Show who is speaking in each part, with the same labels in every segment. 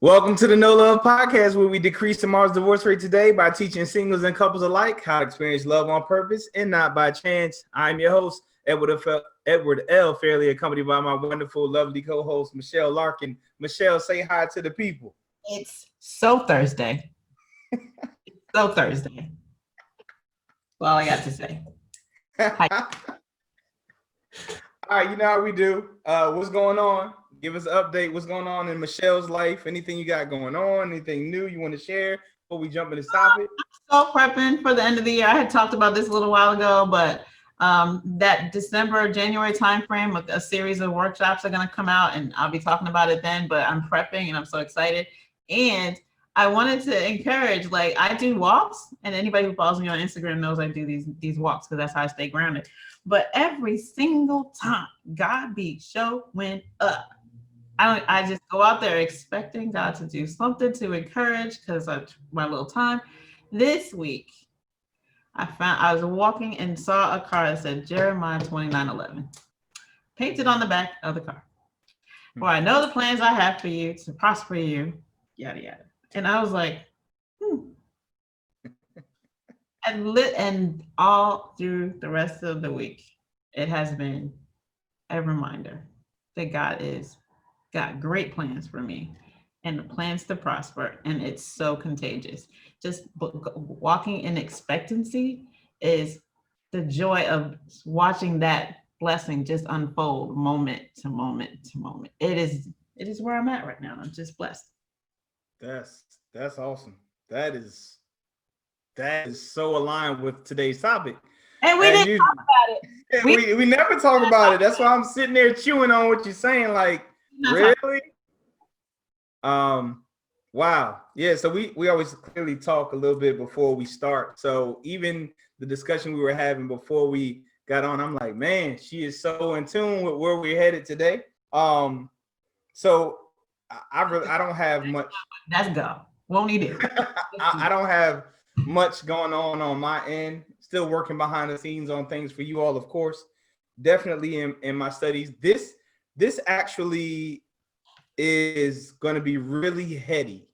Speaker 1: Welcome to the No Love Podcast, where we decrease tomorrow's divorce rate today by teaching singles and couples alike how to experience love on purpose and not by chance. I'm your host, Edward L. Fairley, accompanied by my wonderful, lovely co-host, Michelle Larkin. Michelle, say hi to the people.
Speaker 2: It's so Thursday. So Thursday. Well, all I got to say. Hi.
Speaker 1: All right, you know how we do. What's going on? Give us an update. What's going on in Michelle's life? Anything you got going on? Anything new you want to share before we jump in this topic?
Speaker 2: I'm still prepping for the end of the year. I had talked about this a little while ago, but that December, January timeframe, a series of workshops are going to come out, and I'll be talking about it then. But I'm prepping, and I'm so excited. And I wanted to encourage, like, I do walks, and anybody who follows me on Instagram knows I do these walks because that's how I stay grounded. But every single time, God be showing up. I just go out there expecting God to do something to encourage because of my little time. This week, I was walking and saw a car that said Jeremiah 29:11 painted on the back of the car. For I know the plans I have for you to prosper you, yada yada. And I was like, and all through the rest of the week, it has been a reminder that God is got great plans for me and the plans to prosper, and it's so contagious. Just walking in expectancy is the joy of watching that blessing just unfold moment to moment to moment. It is where I'm at right now. I'm just blessed.
Speaker 1: That's awesome. That is so aligned with today's topic.
Speaker 2: And we didn't talk about
Speaker 1: it. We never talk about it. That's why I'm sitting there chewing on what you're saying. Like, really? Wow. Yeah. So we always clearly talk a little bit before we start. So even the discussion we were having before we got on, I'm like, man, she is so in tune with where we're headed today. So I don't have much.
Speaker 2: That's God. Won't he do?
Speaker 1: I don't have much going on my end. Still working behind the scenes on things for you all, of course. Definitely in my studies. This actually is going to be really heady.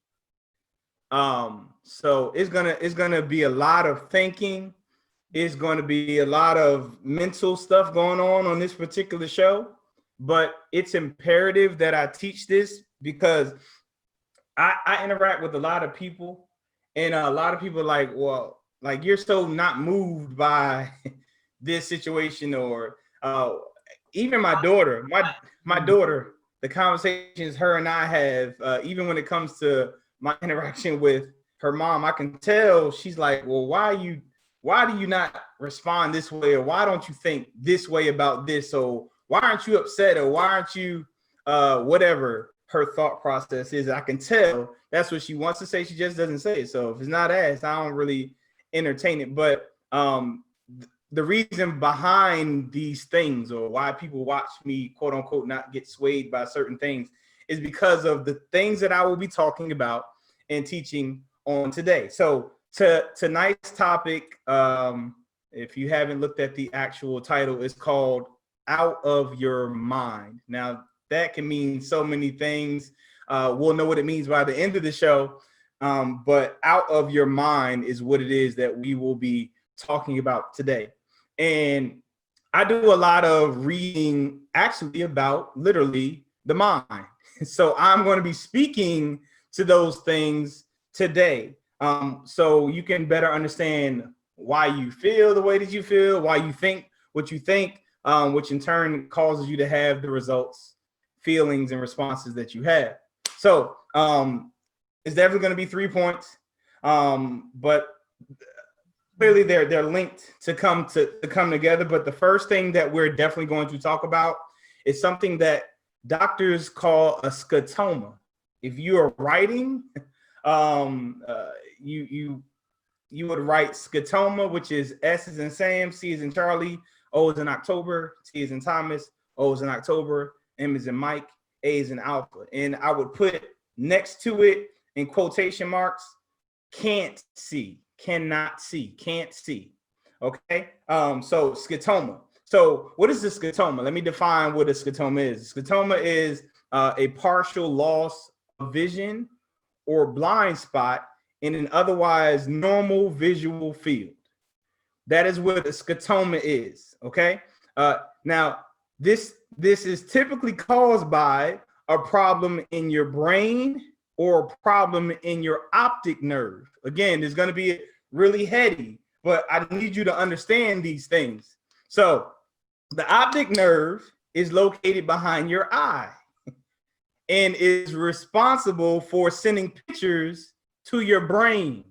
Speaker 1: So it's gonna be a lot of thinking. It's going to be a lot of mental stuff going on this particular show. But it's imperative that I teach this because I interact with a lot of people, and a lot of people are like, well, like, you're so not moved by this situation, or even my daughter, my daughter, the conversations her and I have, even when it comes to my interaction with her mom, I can tell she's like, well, why do you not respond this way? Or why don't you think this way about this? Or why aren't you upset? Or why aren't you whatever her thought process is? I can tell that's what she wants to say. She just doesn't say it. So if it's not asked, I don't really entertain it. But the reason behind these things, or why people watch me, quote unquote, not get swayed by certain things, is because of the things that I will be talking about and teaching on today. So tonight's topic, if you haven't looked at the actual title, is called Out of Your Mind. Now, that can mean so many things. We'll know what it means by the end of the show. But out of your mind is what it is that we will be talking about today. And I do a lot of reading actually about literally the mind. So I'm going to be speaking to those things today. So you can better understand why you feel the way that you feel, why you think what you think, which in turn causes you to have the results, feelings, and responses that you have. So it's definitely going to be 3 points, but clearly they're linked to come together. But the first thing that we're definitely going to talk about is something that doctors call a scotoma. If you are writing, you would write scotoma, which is S as in Sam, C as in Charlie, O as in October, T as in Thomas, O as in October, M as in Mike, A as in Alpha. And I would put next to it in quotation marks, can't see, cannot see, can't see. Okay. So scotoma. So what is the scotoma? Let me define what a scotoma is. Scotoma is a partial loss vision or blind spot in an otherwise normal visual field. That is what a scotoma is, okay? Now, this is typically caused by a problem in your brain or a problem in your optic nerve. Again, it's going to be really heady, but I need you to understand these things. So the optic nerve is located behind your eye and is responsible for sending pictures to your brain.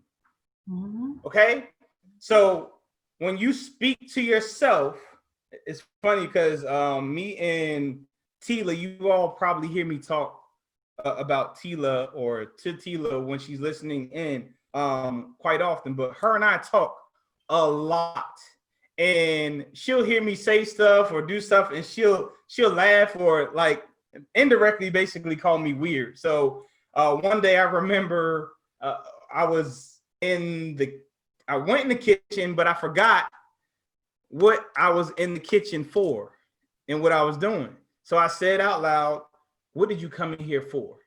Speaker 1: Okay? So when you speak to yourself, it's funny because me and Tila, you all probably hear me talk about Tila or to Tila when she's listening in quite often, but her and I talk a lot, and she'll hear me say stuff or do stuff, and she'll laugh or like indirectly basically call me weird. So one day I remember I went in the kitchen, but I forgot what I was in the kitchen for and what I was doing. So I said out loud, "What did you come in here for?"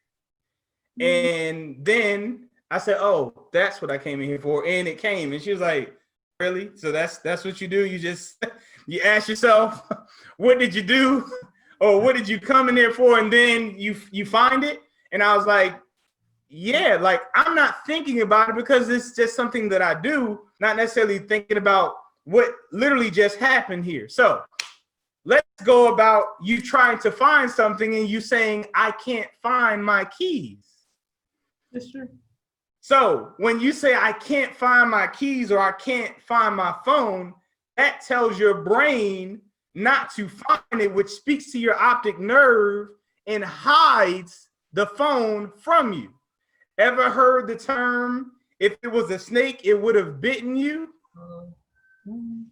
Speaker 1: And then I said, "Oh, that's what I came in here for." And it came, and she was like, "Really? So that's what you do? You just you ask yourself, what did you do? Or what did you come in there for? And then you find it?" And I was like, yeah, like I'm not thinking about it because it's just something that I do, not necessarily thinking about what literally just happened here. So let's go about you trying to find something and you saying, "I can't find my keys."
Speaker 2: That's true.
Speaker 1: So when you say, "I can't find my keys" or "I can't find my phone," that tells your brain not to find it, which speaks to your optic nerve and hides the phone from you. Ever heard the term, "If it was a snake, it would have bitten you"?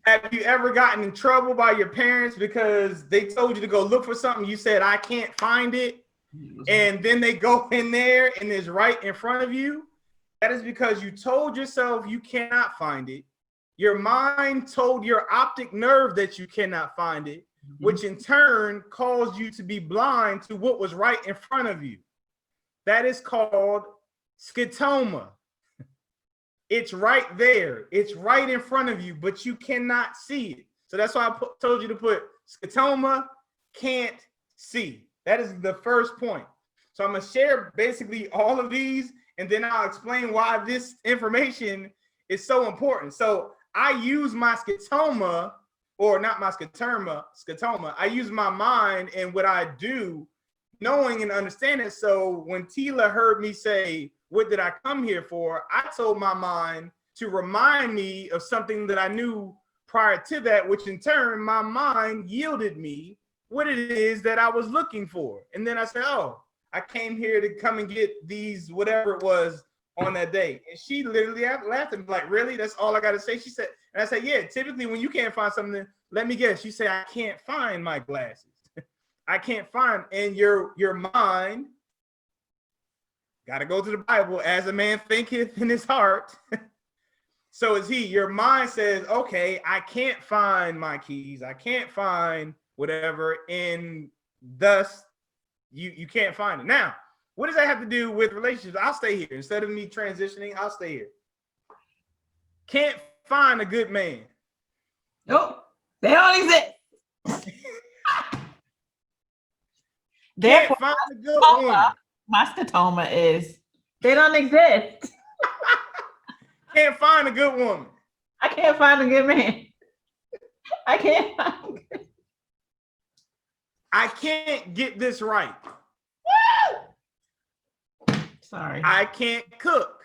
Speaker 1: Have you ever gotten in trouble by your parents because they told you to go look for something? You said, "I can't find it." And then they go in there and it's right in front of you. That is because you told yourself you cannot find it. Your mind told your optic nerve that you cannot find it, which in turn caused you to be blind to what was right in front of you. That is called scotoma. It's right there. It's right in front of you, but you cannot see it. So that's why I told you to put scotoma, can't see. That is the first point. So I'm going to share basically all of these, and then I'll explain why this information is so important. So I use my scotoma, or not my scotoma. I use my mind and what I do, knowing and understanding. So when Tila heard me say, "What did I come here for?" I told my mind to remind me of something that I knew prior to that, which in turn, my mind yielded me what it is that I was looking for. And then I said, "Oh, I came here to come and get these, whatever it was on that day." And she literally laughed at me like, "Really? That's all I got to say?" She said, and I said, "Yeah, typically when you can't find something, let me guess, you say, 'I can't find my glasses.'" I can't find, and your mind, got to go to the Bible, "As a man thinketh in his heart, so is he." Your mind says, "Okay, I can't find my keys. I can't find whatever." And thus you can't find it. Now, what does that have to do with relationships? I'll stay here. Instead of me transitioning, I'll stay here. Can't find a good man.
Speaker 2: Nope, they don't exist.
Speaker 1: Can't find a good woman.
Speaker 2: My scotoma is they don't exist.
Speaker 1: Can't find a good woman.
Speaker 2: I can't find a good man. I can't find.
Speaker 1: I can't get this right.
Speaker 2: Sorry.
Speaker 1: I can't cook.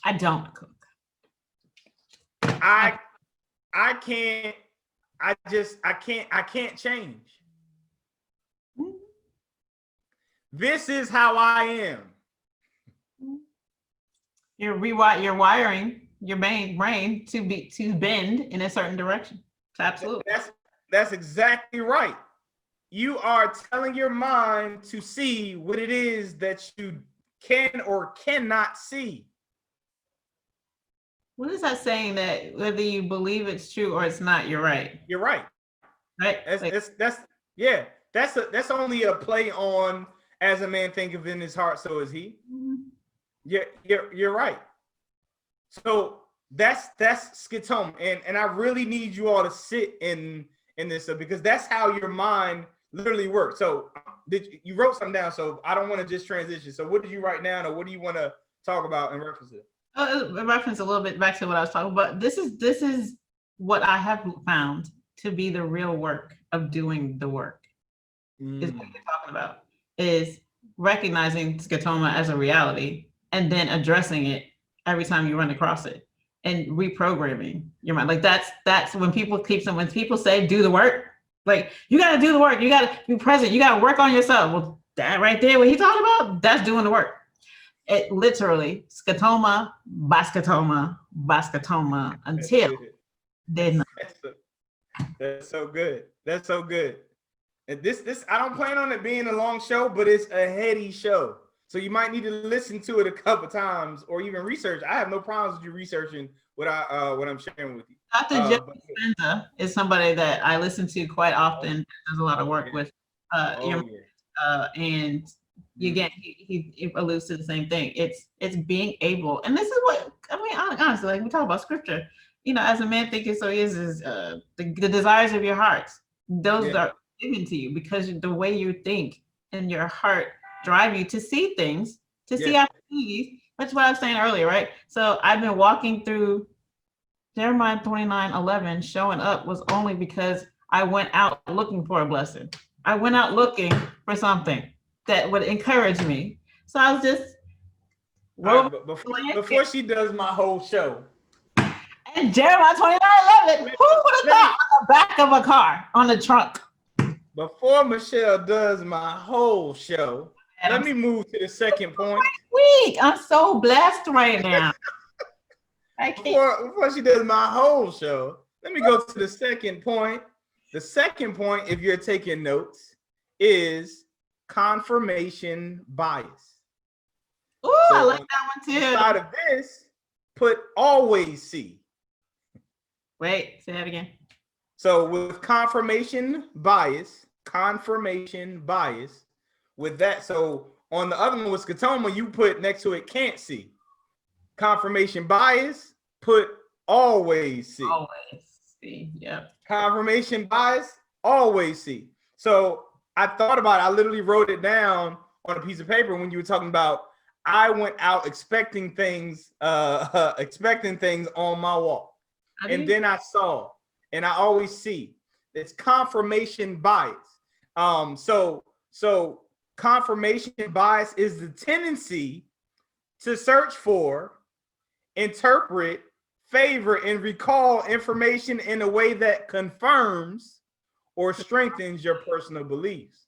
Speaker 2: I don't cook.
Speaker 1: I can't change. This is how I am.
Speaker 2: You're wiring your brain to bend in a certain direction. Absolutely.
Speaker 1: That's exactly right. You are telling your mind to see what it is that you can or cannot see.
Speaker 2: What is that saying, that whether you believe it's true or it's not, you're right?
Speaker 1: You're right.
Speaker 2: Right.
Speaker 1: That's only a play on as a man thinketh in his heart, so is he.
Speaker 2: Mhm.
Speaker 1: You're right. So that's scotoma, and I really need you all to sit in this stuff, because that's how your mind literally works. So you wrote something down, so I don't want to just transition. So what did you write down, or what do you want to talk about in reference to it?
Speaker 2: Reference a little bit back to what I was talking about. This is what I have found to be the real work of doing the work. Is what you're talking about, is recognizing scotoma as a reality and then addressing it every time you run across it and reprogramming your mind. Like that's when people say do the work, like you got to do the work, you got to be present, you got to work on yourself. Well, that right there, what he talking about, that's doing the work. It literally scotoma by scotoma by scotoma until then.
Speaker 1: That's so good. That's so good. And this I don't plan on it being a long show, but it's a heady show. So you might need to listen to it a couple times or even research. I have no problems with you researching what I'm sharing with you.
Speaker 2: Dr. Joe Dispenza is somebody that I listen to quite often. Does a lot of work with and again, he alludes to the same thing. It's being able, and this is what I mean. Honestly, like we talk about scripture, as a man thinketh, so he is the desires of your hearts. Those are given to you because the way you think and your heart drive you to see things, to see opportunities. That's what I was saying earlier, right? So I've been walking through Jeremiah 29:11. Showing up was only because I went out looking for a blessing. I went out looking for something that would encourage me. So I was just
Speaker 1: before she does my whole show.
Speaker 2: And Jeremiah 29:11. Who would have thought on the back of a car on the trunk?
Speaker 1: Before Michelle does my whole show, let me move to the second point.
Speaker 2: Week. I'm so blessed right now.
Speaker 1: Before she does my whole show, let me go to the second point. The second point, if you're taking notes, is confirmation bias.
Speaker 2: Ooh, so I like that one too.
Speaker 1: Inside of this, put always see.
Speaker 2: Wait, say that again.
Speaker 1: So with confirmation bias, with that, so on the other one with scotoma, you put next to it can't see. Confirmation bias, put always see.
Speaker 2: Always see, yeah.
Speaker 1: Confirmation bias, always see. So I thought about it, I literally wrote it down on a piece of paper when you were talking about I went out expecting things on my walk. And then I saw, and I always see. It's confirmation bias. So confirmation bias is the tendency to search for, interpret, favor, and recall information in a way that confirms or strengthens your personal beliefs.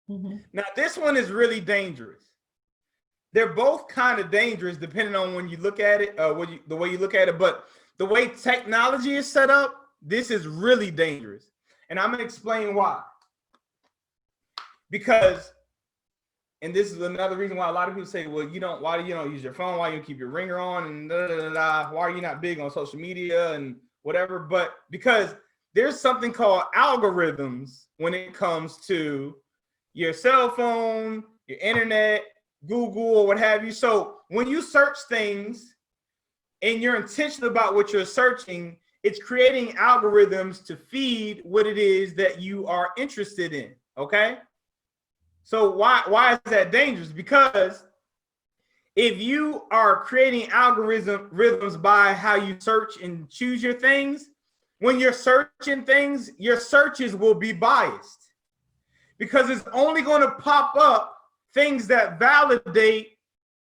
Speaker 1: Now, this one is really dangerous. They're both kind of dangerous depending on when you look at it, the way you look at it. But the way technology is set up, this is really dangerous. And I'm going to explain why. Because, and this is another reason why a lot of people say, well, why do you don't use your phone? Why you don't keep your ringer on? And why are you not big on social media and whatever? But because there's something called algorithms when it comes to your cell phone, your internet, Google, or what have you. So when you search things and you're intentional about what you're searching, it's creating algorithms to feed what it is that you are interested in. Okay. So why is that dangerous? Because if you are creating algorithms by how you search and choose your things, when you're searching things, your searches will be biased because it's only going to pop up things that validate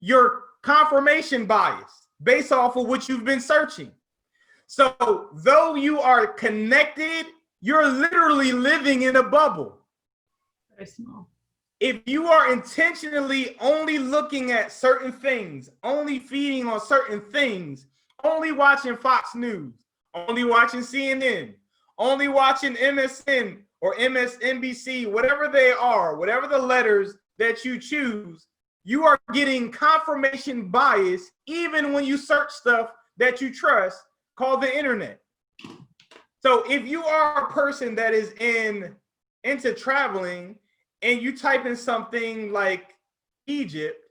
Speaker 1: your confirmation bias based off of what you've been searching. So though you are connected, you're literally living in a bubble.
Speaker 2: Very small.
Speaker 1: If you are intentionally only looking at certain things, only feeding on certain things, only watching Fox News, only watching CNN, only watching MSN or MSNBC, whatever they are, whatever the letters that you choose, you are getting confirmation bias even when you search stuff that you trust called the internet. So if you are a person that is into traveling and you type in something like Egypt,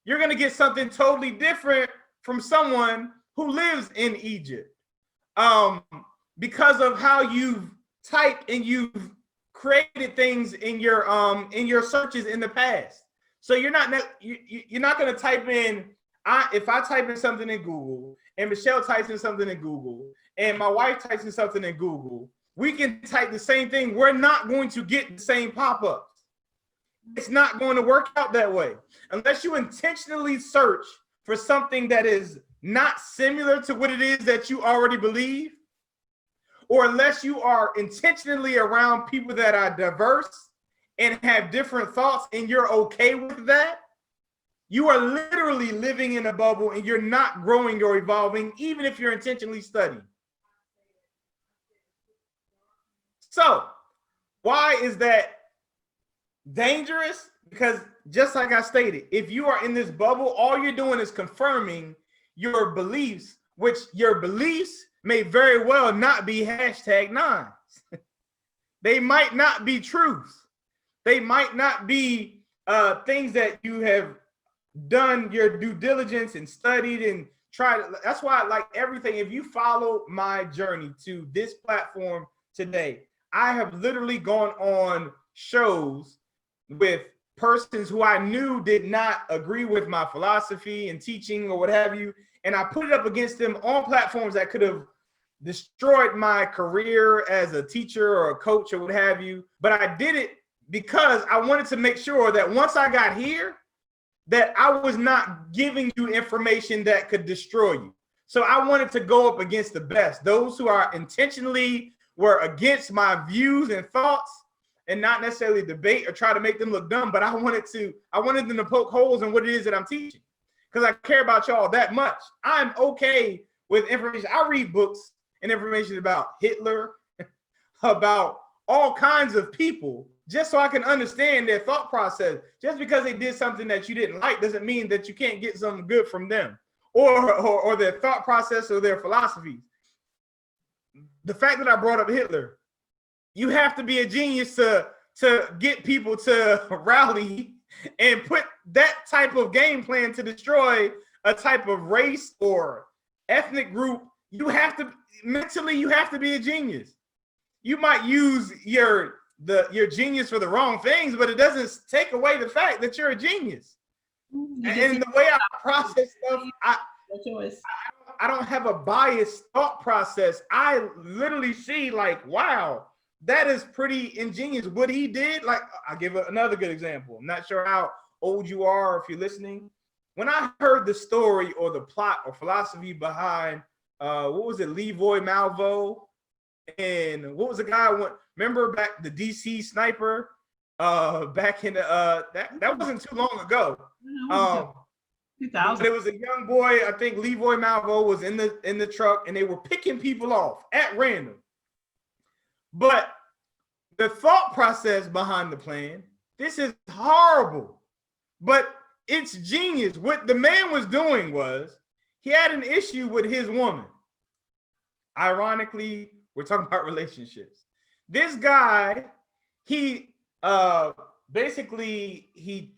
Speaker 1: you're going to get something totally different from someone who lives in Egypt, because of how you've typed and you've created things in your searches in the past. So you're not going to type in, if I type in something in Google and Michelle types in something in Google and my wife types in something in Google, we can type the same thing. We're not going to get the same pop-ups. It's not going to work out that way unless you intentionally search for something that is not similar to what it is that you already believe, or unless you are intentionally around people that are diverse and have different thoughts and you're okay with that. You are literally living in a bubble and you're not growing or evolving, even if you're intentionally studying. So why is that dangerous? Because just like I stated, if you are in this bubble, all you're doing is confirming your beliefs, which your beliefs may very well not be #9s. They might not be truths. They might not be things that you have done your due diligence and studied and tried. That's why I like everything. If you follow my journey to this platform today, I have literally gone on shows with persons who I knew did not agree with my philosophy and teaching or what have you, and I put it up against them on platforms that could have destroyed my career as a teacher or a coach or what have you. But I did it because I wanted to make sure that once I got here, that I was not giving you information that could destroy you. So I wanted to go up against the best, those who are intentionally were against my views and thoughts, and not necessarily debate or try to make them look dumb, but I wanted them to poke holes in what it is that I'm teaching, because I care about y'all that much. I'm okay with information. I read books and information about Hitler, about all kinds of people, just so I can understand their thought process. Just because they did something that you didn't like doesn't mean that you can't get something good from them or their thought process or their philosophies. The fact that I brought up Hitler, you have to be a genius to get people to rally and put that type of game plan to destroy a type of race or ethnic group. You have to mentally, you have to be a genius. You might use your genius for the wrong things, but it doesn't take away the fact that you're a genius. And the way I process stuff, I don't have a biased thought process. I literally see like, wow, that is pretty ingenious. What he did, like, I'll give another good example. I'm not sure how old you are if you're listening. When I heard the story or the plot or philosophy behind, what was it, Leroy Malvo? And what was the guy, remember back the DC sniper, back in the, that wasn't too long ago.
Speaker 2: 2000.
Speaker 1: There was a young boy, I think Leroy Malvo was in the truck, and they were picking people off at random. But the thought process behind the plan, this is horrible, but it's genius. What the man was doing was he had an issue with his woman. Ironically, we're talking about relationships. This guy, he basically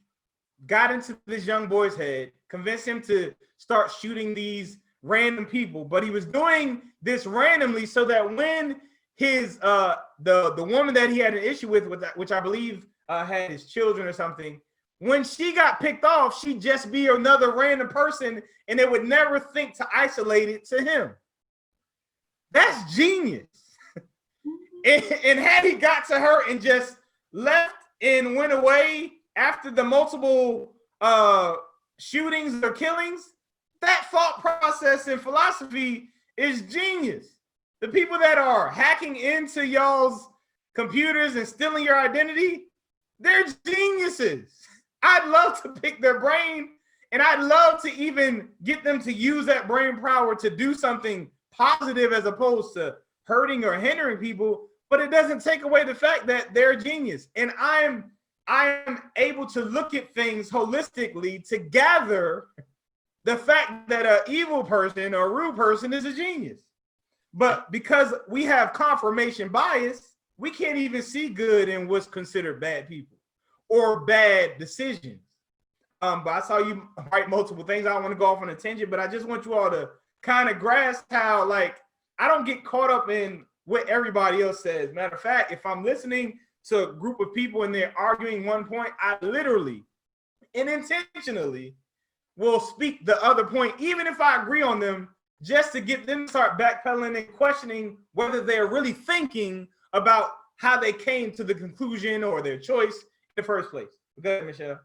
Speaker 1: got into this young boy's head, convinced him to start shooting these random people, but he was doing this randomly so that when his the woman that he had an issue with that, which I believe had his children or something, when she got picked off, she'd just be another random person, and they would never think to isolate it to him. That's genius. And had he got to her and just left and went away after the multiple shootings or killings, that thought process and philosophy is genius. The people that are hacking into y'all's computers and stealing your identity, they're geniuses. I'd love to pick their brain, and I'd love to even get them to use that brain power to do something positive as opposed to hurting or hindering people, but it doesn't take away the fact that they're a genius. And I am able to look at things holistically to gather the fact that an evil person or a rude person is a genius. But because we have confirmation bias, we can't even see good in what's considered bad people. or bad decisions. But I saw you write multiple things. I don't want to go off on a tangent, but I just want you all to kind of grasp how, like, I don't get caught up in what everybody else says. Matter of fact, if I'm listening to a group of people and they're arguing one point, I literally and intentionally will speak the other point, even if I agree on them, just to get them to start backpedaling and questioning whether they're really thinking about how they came to the conclusion or their choice in the first place. Go ahead, Michelle.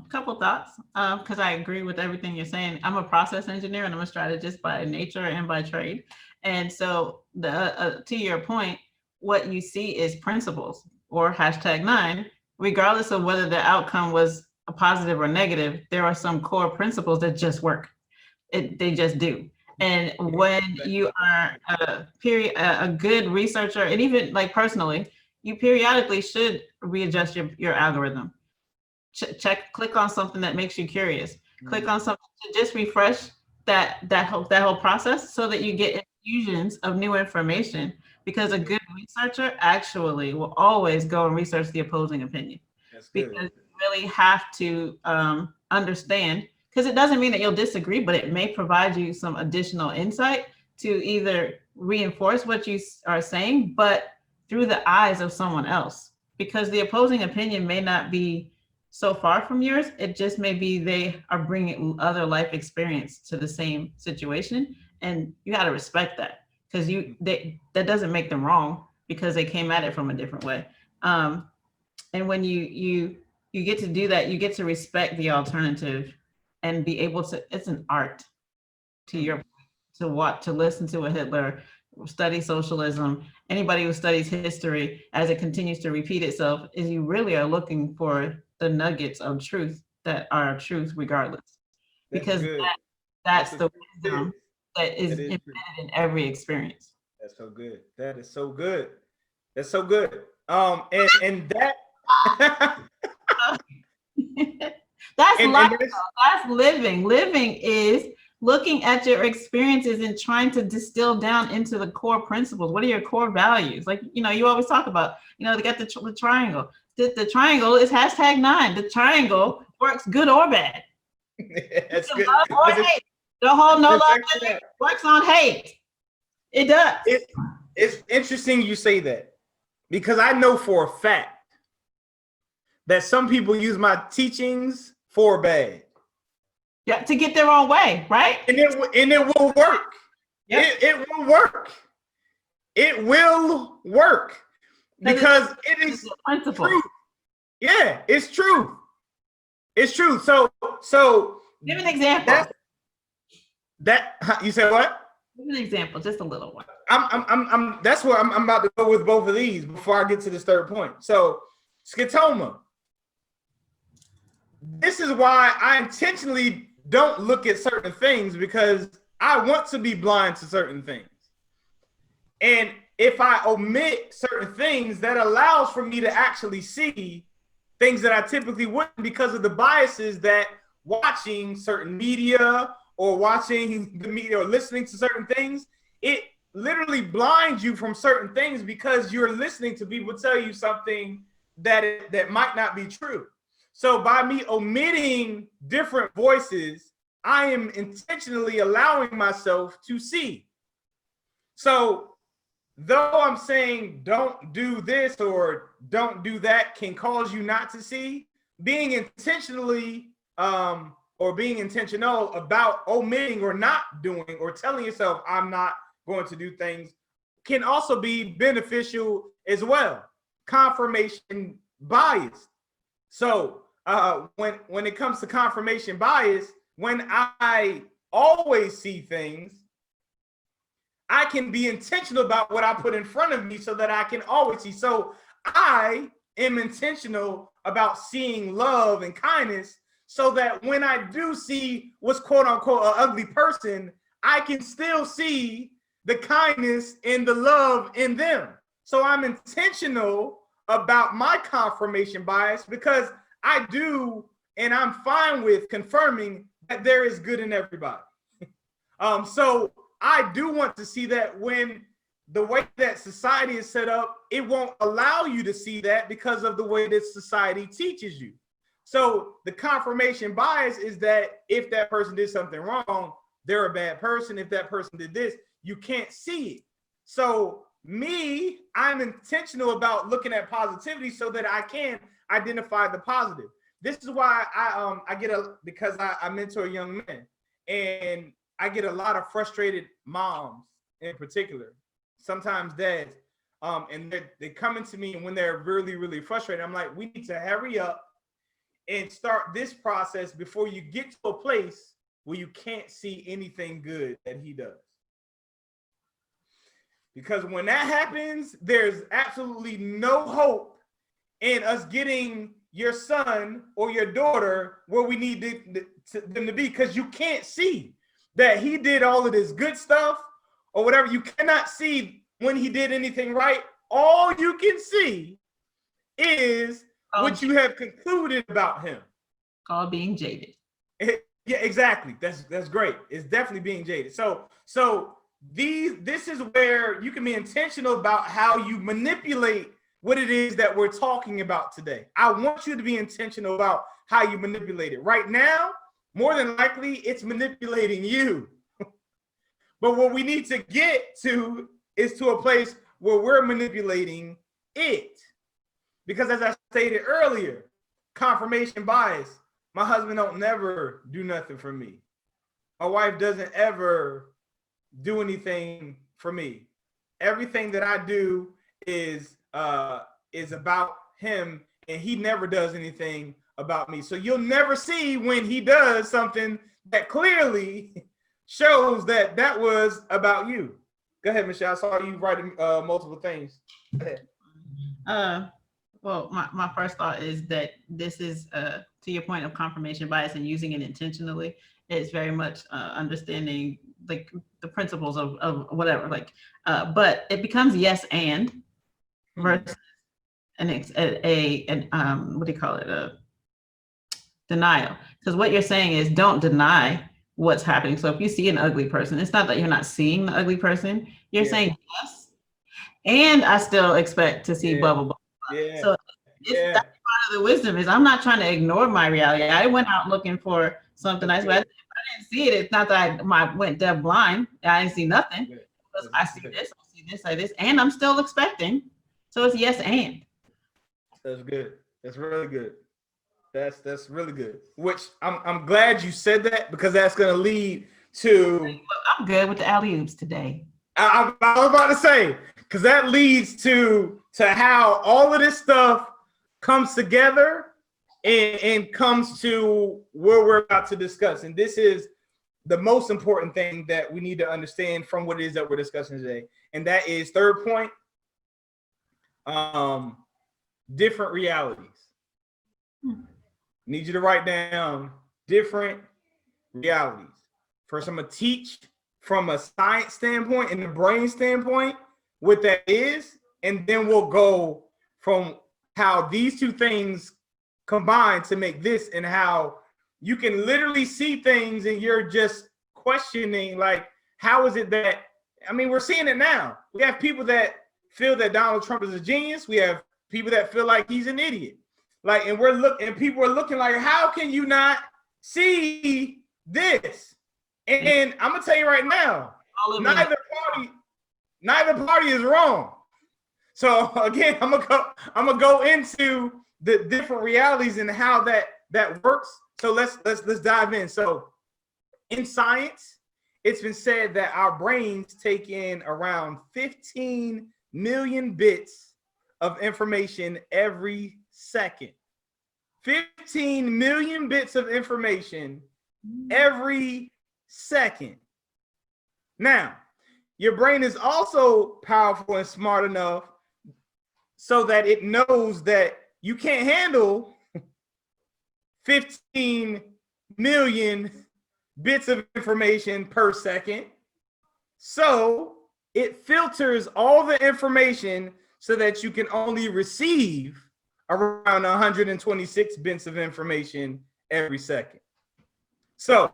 Speaker 2: Couple thoughts, because I agree with everything you're saying. I'm a process engineer and I'm a strategist by nature and by trade. And so to your point, what you see is principles, or #9, regardless of whether the outcome was a positive or negative, there are some core principles that just work. They just do. And when you are a good researcher, and even like personally, you periodically should readjust your algorithm. Click on something that makes you curious. Click on something to just refresh that whole process, so that you get infusions of new information, because a good researcher actually will always go and research the opposing opinion. Because you really have to understand, because it doesn't mean that you'll disagree, but it may provide you some additional insight to either reinforce what you are saying, but through the eyes of someone else, because the opposing opinion may not be so far from yours. It just may be they are bringing other life experience to the same situation, and you got to respect that, because that doesn't make them wrong, because they came at it from a different way. And when you get to do that, you get to respect the alternative and be able to. It's an art, to listen to a Hitler, study socialism. Anybody who studies history as it continues to repeat itself, is you really are looking for the nuggets of truth that are truth regardless, because that's the wisdom that is embedded in every experience.
Speaker 1: That's so good. That is so good. That's so good. And that
Speaker 2: that's life. That's living. Living is looking at your experiences and trying to distill down into the core principles. What are your core values? Like, you always talk about, they got the triangle. The triangle is #9. The triangle works good or bad.
Speaker 1: That's good.
Speaker 2: Love or hate. The whole no love works on hate. It does.
Speaker 1: It's interesting you say that, because I know for a fact that some people use my teachings for bad.
Speaker 2: Yeah, to get their own way, right?
Speaker 1: And it will work. Yep. It will work. It will work. Because it is true. Yeah, it's true. It's true. So
Speaker 2: give an example.
Speaker 1: That you said what?
Speaker 2: Give an example, just a little one.
Speaker 1: That's where I'm about to go with both of these before I get to this third point. So scotoma. This is why I intentionally don't look at certain things, because I want to be blind to certain things. And if I omit certain things, that allows for me to actually see things that I typically wouldn't, because of the biases that watching certain media or watching the media or listening to certain things, it literally blinds you from certain things, because you're listening to people tell you something that might not be true. So by me omitting different voices, I am intentionally allowing myself to see. So though I'm saying don't do this or don't do that can cause you not to see, being intentionally or being intentional about omitting or not doing or telling yourself I'm not going to do things can also be beneficial as well. Confirmation bias. So when it comes to confirmation bias, when I always see things, I can be intentional about what I put in front of me so that I can always see. So I am intentional about seeing love and kindness, so that when I do see what's quote unquote an ugly person, I can still see the kindness and the love in them. So I'm intentional about my confirmation bias, because I do, and I'm fine with confirming that there is good in everybody. So I do want to see that when the way that society is set up, it won't allow you to see that because of the way that society teaches you. So the confirmation bias is that if that person did something wrong, they're a bad person. If that person did this, you can't see it. So I'm intentional about looking at positivity so that I can identify the positive. This is why because I mentor young men, and I get a lot of frustrated moms in particular, sometimes dads, and they come to me when they're really, really frustrated. I'm like, we need to hurry up and start this process before you get to a place where you can't see anything good that he does. Because when that happens, there's absolutely no hope in us getting your son or your daughter where we need them to be, because you can't see that he did all of this good stuff or whatever. You cannot see when he did anything right. All you can see is what you have concluded about him.
Speaker 2: Called being jaded.
Speaker 1: Yeah, exactly. That's great. It's definitely being jaded. So this is where you can be intentional about how you manipulate what it is that we're talking about today. I want you to be intentional about how you manipulate it. Right now, more than likely, it's manipulating you. But what we need to get to is to a place where we're manipulating it. Because as I stated earlier, confirmation bias, my husband don't never do nothing for me. My wife doesn't ever do anything for me. Everything that I do is about him, and he never does anything about me. So you'll never see when he does something that clearly shows that was about you. Go ahead, Michelle. I saw you writing multiple things. Go ahead.
Speaker 2: Well, my first thought is that this is, to your point of confirmation bias and using it intentionally, it's very much understanding like the principles of whatever, like, but it becomes yes and versus what do you call it? A denial. Because what you're saying is don't deny what's happening. So if you see an ugly person, it's not that you're not seeing the ugly person. You're saying yes, and I still expect to see blah blah blah.
Speaker 1: Yeah.
Speaker 2: So that's part of the wisdom is I'm not trying to ignore my reality. I went out looking for something nice, but I didn't see it. It's not that I went deaf blind. I didn't see nothing. I see this, I see this, I see this, and I'm still expecting. So it's yes and.
Speaker 1: That's good. That's really good. That's really good. Which I'm glad you said that, because that's going to lead to.
Speaker 2: I'm good with the alley-oops today.
Speaker 1: I was about to say, because that leads to how all of this stuff comes together and comes to where we're about to discuss. And this is the most important thing that we need to understand from what it is that we're discussing today. And that is third point, different realities. Need you to write down different realities. First, I'm going to teach from a science standpoint and the brain standpoint what that is, and then we'll go from how these two things combine to make this, and how you can literally see things and you're just questioning, like, how is it that, I mean, we're seeing it now. We have people that feel that Donald Trump is a genius. We have people that feel like he's an idiot. Like, and people are looking like, how can you not see this? And I'm gonna tell you right now, neither party is wrong. So again, I'm gonna go into the different realities and how that works. So let's dive in. So in science, it's been said that our brains take in around 15 million bits of information every second. 15 million bits of information every second. Now, your brain is also powerful and smart enough so that it knows that you can't handle 15 million bits of information per second. So it filters all the information so that you can only receive around 126 bits of information every second. So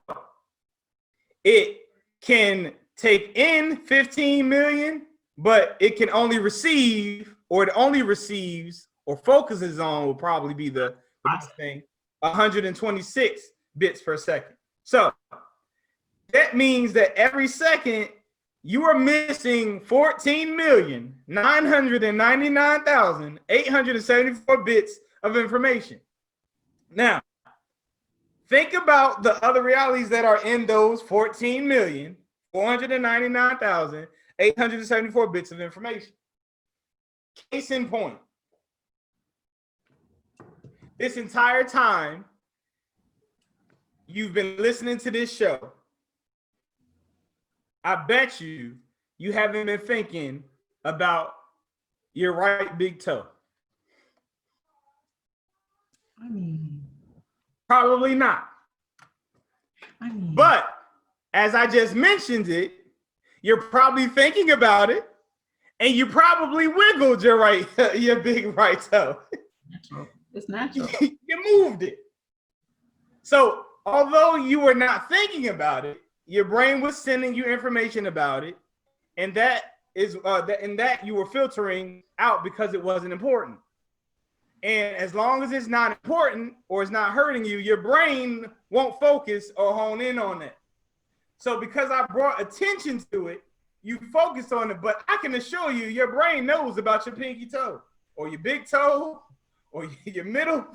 Speaker 1: it can take in 15 million, but it can only receive, or it only receives or focuses on, will probably be the best thing, 126 bits per second. So that means that every second you are missing 14,999,874 bits of information. Now, think about the other realities that are in those 14,499,874 bits of information. Case in point, this entire time you've been listening to this show, I bet you haven't been thinking about your right big toe.
Speaker 2: I mean,
Speaker 1: probably not. But as I just mentioned it, you're probably thinking about it, and you probably wiggled your big right toe.
Speaker 2: It's natural.
Speaker 1: You moved it. So although you were not thinking about it, your brain was sending you information about it, and that you were filtering out because it wasn't important. And as long as it's not important or it's not hurting you, your brain won't focus or hone in on it. So because I brought attention to it, you focus on it. But I can assure you, your brain knows about your pinky toe or your big toe or your middle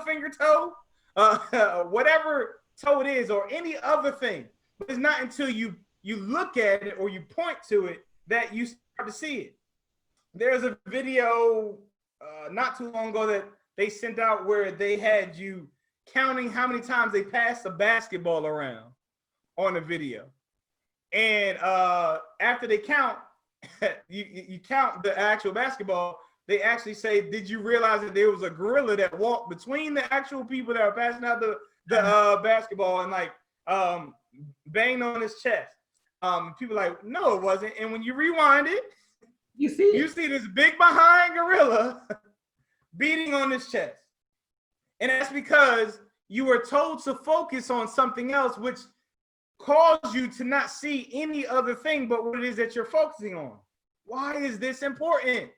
Speaker 1: finger toe, whatever toe it is, or any other thing. But it's not until you look at it or you point to it that you start to see it. There's a video not too long ago that they sent out where they had you counting how many times they passed a basketball around on the video. And after they count, you count the actual basketball, they actually say, did you realize that there was a gorilla that walked between the actual people that were passing out the basketball and like banged on his chest? People are like, no, it wasn't. And when you rewind it, you see this big behind gorilla beating on his chest. And that's because you were told to focus on something else, which caused you to not see any other thing but what it is that you're focusing on. Why is this important?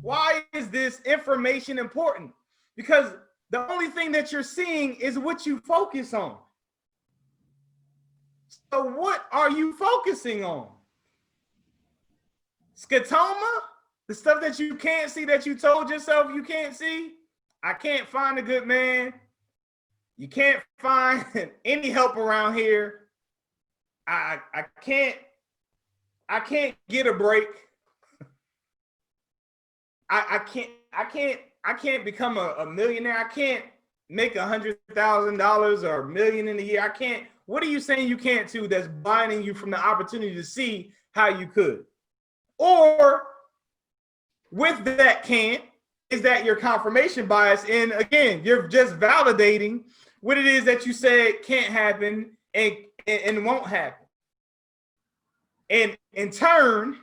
Speaker 1: Why is this information important? Because the only thing that you're seeing is what you focus on. So what are you focusing on? Scotoma? The stuff that you can't see, that you told yourself you can't see? I can't find a good man. You can't find any help around here. I can't get a break. I can't become a millionaire. I can't make $100,000 or $1 million in a year. I can't. What are you saying you can't do that's blinding you from the opportunity to see how you could? Or with that can't, is that your confirmation bias? And again, you're just validating what it is that you said can't happen and won't happen. And in turn,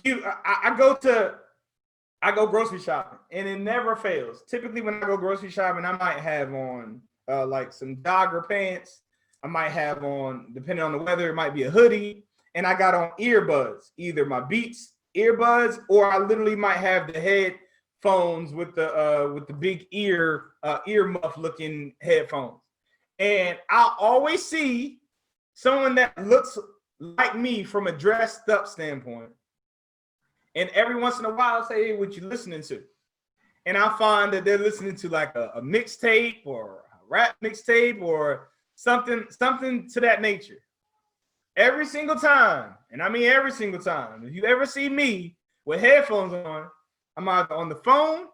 Speaker 1: I go grocery shopping, and it never fails. Typically, when I go grocery shopping, I might have on like some jogger pants. I might have on, depending on the weather, it might be a hoodie, and I got on earbuds, either my Beats earbuds, or I literally might have the headphones with the big ear muff looking headphones. And I'll always see someone that looks like me from a dressed up standpoint. And every once in a while, I'll say, hey, what you listening to? And I find that they're listening to like a mixtape or a rap mixtape or something to that nature. Every single time, and I mean every single time, if you ever see me with headphones on, I'm either on the phone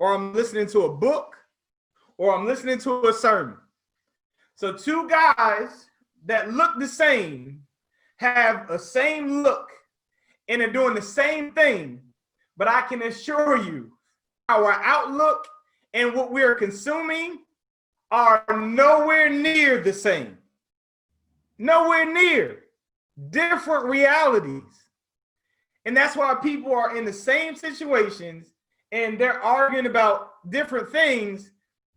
Speaker 1: or I'm listening to a book or I'm listening to a sermon. So two guys that look the same have a same look and are doing the same thing, but I can assure you our outlook and what we're consuming are nowhere near the same. Nowhere near. Different realities. And that's why people are in the same situations and they're arguing about different things,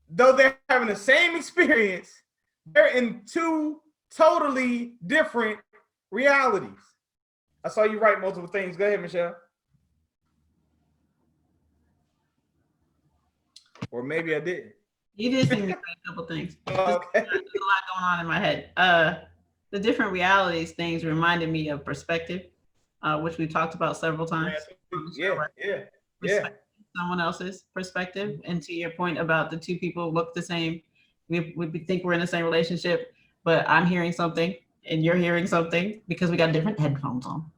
Speaker 1: though they're having the same experience, they're in two totally different realities. I saw you write multiple things. Go ahead, Michelle. Or maybe I didn't.
Speaker 2: You did see me say a couple things.
Speaker 1: Okay.
Speaker 2: There's a lot going on in my head. The different realities things reminded me of perspective, which we talked about several times.
Speaker 1: Yeah.
Speaker 2: Someone else's perspective, and to your point about the two people look the same, we think we're in the same relationship, but I'm hearing something and you're hearing something because we got different headphones on.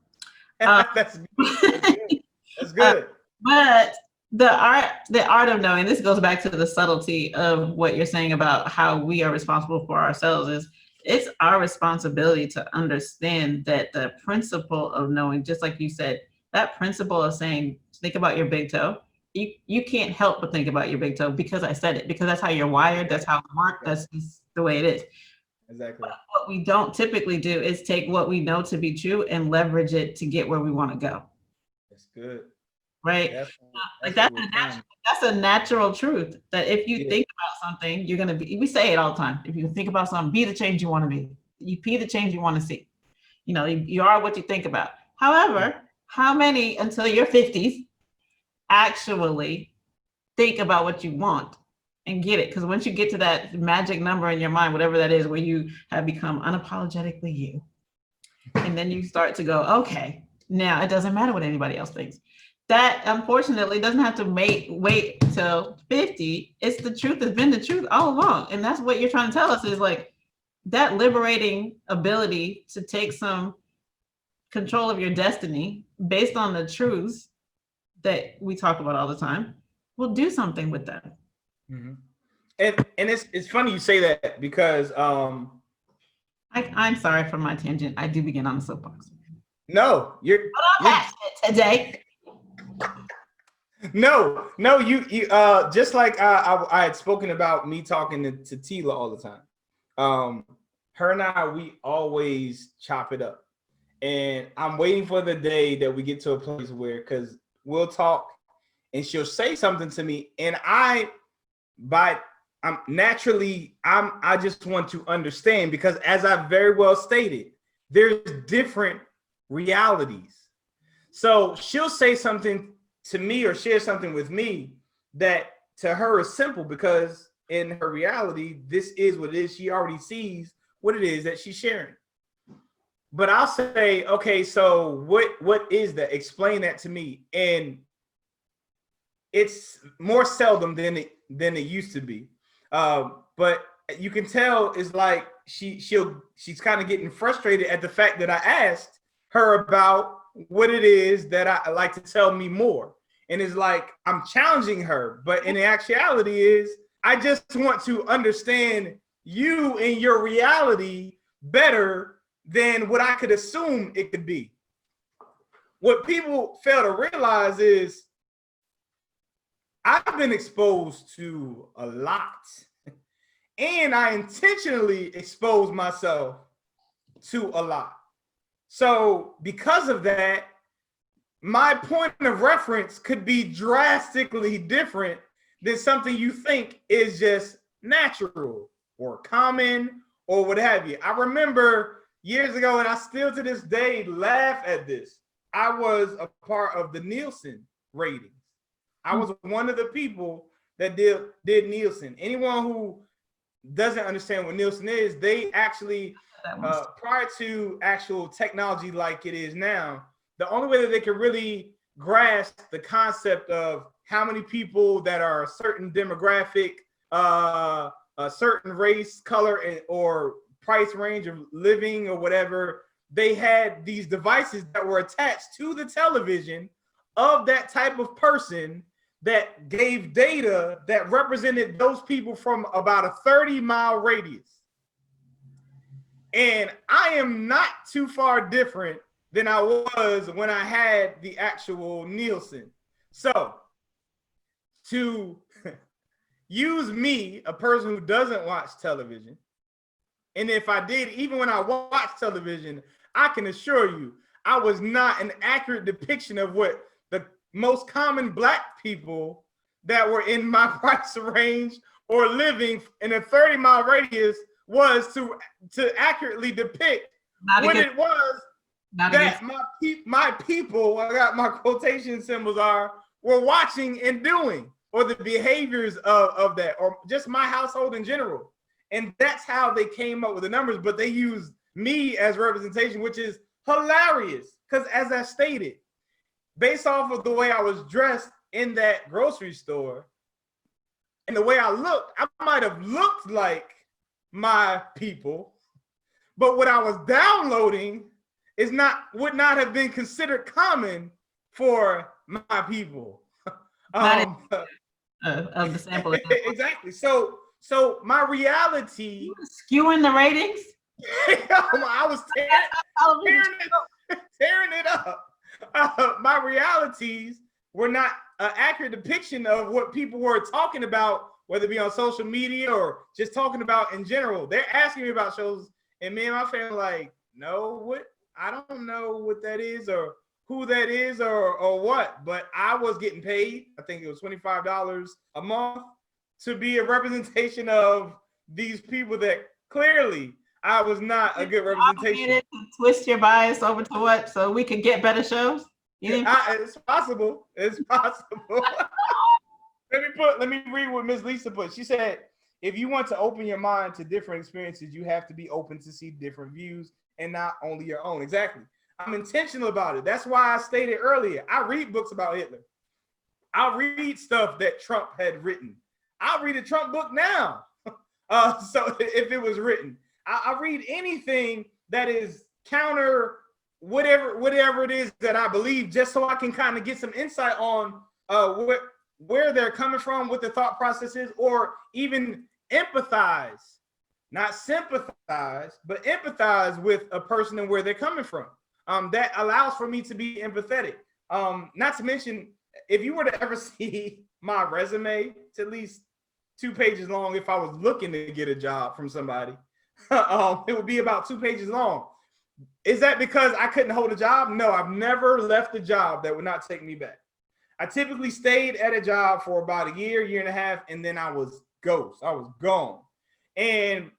Speaker 1: That's good. That's good.
Speaker 2: But the art of knowing, this goes back to the subtlety of what you're saying about how we are responsible for ourselves, is it's our responsibility to understand that the principle of knowing, just like you said, that principle of saying, think about your big toe. You can't help but think about your big toe because I said it, because that's how you're wired. That's how it works. That's just the way it is.
Speaker 1: Exactly.
Speaker 2: But what we don't typically do is take what we know to be true and leverage it to get where we want to go.
Speaker 1: That's good.
Speaker 2: Right? That's a natural truth, that if you think about something, you're going to be, we say it all the time. If you think about something, be the change you want to be. You be the change you want to see. You know, you are what you think about. However, how many until your 50s actually think about what you want and get it? Because once you get to that magic number in your mind, whatever that is, where you have become unapologetically you, and then you start to go, okay, now it doesn't matter what anybody else thinks. That unfortunately doesn't have to wait till 50. It's the truth. Has been the truth all along. And that's what you're trying to tell us, is like that liberating ability to take some control of your destiny based on the truths that we talk about all the time. We'll do something with that.
Speaker 1: Mm-hmm. And it's funny you say that, because
Speaker 2: I'm sorry for my tangent. I do begin on the soapbox.
Speaker 1: No, you're
Speaker 2: passionate today.
Speaker 1: No, you just like I had spoken about me talking to Tila all the time. Her and I, we always chop it up, and I'm waiting for the day that we get to a place where, because we'll talk and she'll say something to me, and I just want to understand, because as I very well stated, there's different realities. So she'll say something to me or share something with me that to her is simple, because in her reality, this is what it is. She already sees what it is that she's sharing. But I'll say, okay, so what is that? Explain that to me. And it's more seldom than it used to be. But you can tell it's like she's kind of getting frustrated at the fact that I asked her about what it is that I like to tell me more. And it's like I'm challenging her, but in actuality is I just want to understand you and your reality better than what I could assume it could be. What people fail to realize is I've been exposed to a lot, and I intentionally expose myself to a lot. So because of that, my point of reference could be drastically different than something you think is just natural or common or what have you. I remember years ago, and I still to this day laugh at this, I was a part of the Nielsen ratings. I was one of the people that did Nielsen. Anyone who doesn't understand what Nielsen is, they actually, prior to actual technology like it is now, the only way that they can really grasp the concept of how many people that are a certain demographic, a certain race, color, or price range of living or whatever, they had these devices that were attached to the television of that type of person that gave data that represented those people from about a 30-mile radius. And I am not too far different than I was when I had the actual Nielsen. So to use me, a person who doesn't watch television, and if I did, even when I watch television, I can assure you I was not an accurate depiction of what the most common Black people that were in my price range or living in a 30-mile radius was to accurately depict what it was
Speaker 2: Not
Speaker 1: that
Speaker 2: against.
Speaker 1: my people, I got my quotation symbols were watching and doing, or the behaviors of that, or just my household in general. And that's how they came up with the numbers, but they used me as representation, which is hilarious. Because as I stated, based off of the way I was dressed in that grocery store and the way I looked, I might have looked like my people, but what I was downloading would not have been considered common for my people.
Speaker 2: Not of the sample.
Speaker 1: Exactly. So my reality,
Speaker 2: Skewing the ratings.
Speaker 1: I was tearing it up. My realities were not an accurate depiction of what people were talking about, whether it be on social media or just talking about in general. They're asking me about shows, and me and my family like, no, what? I don't know what that is or who that is or what, but I was getting paid. I think it was $25 a month to be a representation of these people that clearly I was not a good representation.
Speaker 2: To twist your bias over to what, so we could get better shows.
Speaker 1: It's possible. It's possible. Let me read what Ms. Lisa put. She said, if you want to open your mind to different experiences, you have to be open to see different views and not only your own. Exactly. I'm intentional about it. That's why I stated earlier, I read books about Hitler. I read stuff that Trump had written. I'll read a Trump book now. So if it was written, I read anything that is counter whatever it is that I believe, just so I can kind of get some insight on where they're coming from, what the thought process is, or even empathize, not sympathize, but empathize with a person and where they're coming from. That allows for me to be empathetic. Not to mention, if you were to ever see my resume, it's at least 2 pages long. If I was looking to get a job from somebody, it would be about 2 pages long. Is that because I couldn't hold a job? No, I've never left a job that would not take me back. I typically stayed at a job for about a year and a half, and then I was ghost. I was gone. And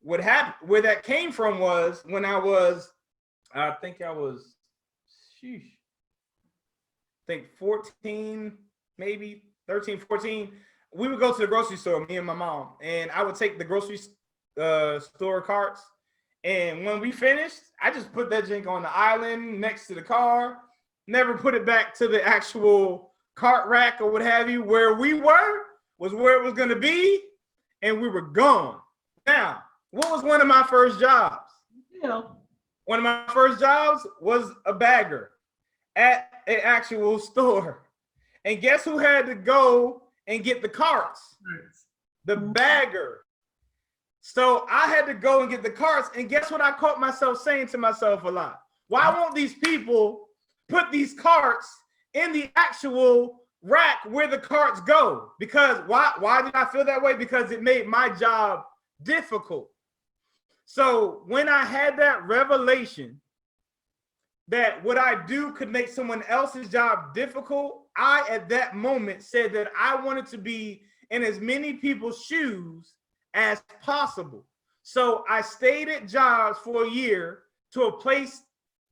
Speaker 1: what happened, where that came from was when I was, I think 14, maybe 13, 14. We would go to the grocery store, me and my mom, and I would take the grocery store carts. And when we finished, I just put that drink on the island next to the car, never put it back to the actual cart rack or what have you. Where we were was where it was going to be, and we were gone. Now, what was one of my first jobs?
Speaker 2: Yeah.
Speaker 1: One of my first jobs was a bagger at an actual store. And guess who had to go and get the carts? The bagger. So I had to go and get the carts. And guess what I caught myself saying to myself a lot? Why won't these people put these carts in the actual rack where the carts go? Because why did I feel that way? Because it made my job difficult. So when I had that revelation that what I do could make someone else's job difficult, I at that moment said that I wanted to be in as many people's shoes as possible. So I stayed at jobs for a year to a place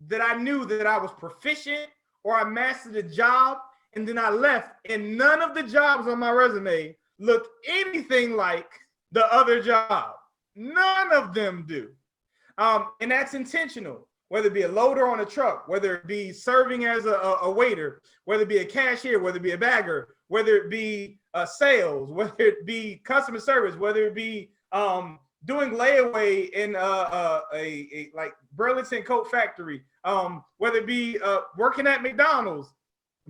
Speaker 1: that I knew that I was proficient or I mastered the job, and then I left, and none of the jobs on my resume look anything like the other job. None of them do. And that's intentional, whether it be a loader on a truck, whether it be serving as a waiter, whether it be a cashier, whether it be a bagger, whether it be sales, whether it be customer service, whether it be doing layaway in a like Burlington Coat Factory, whether it be working at McDonald's,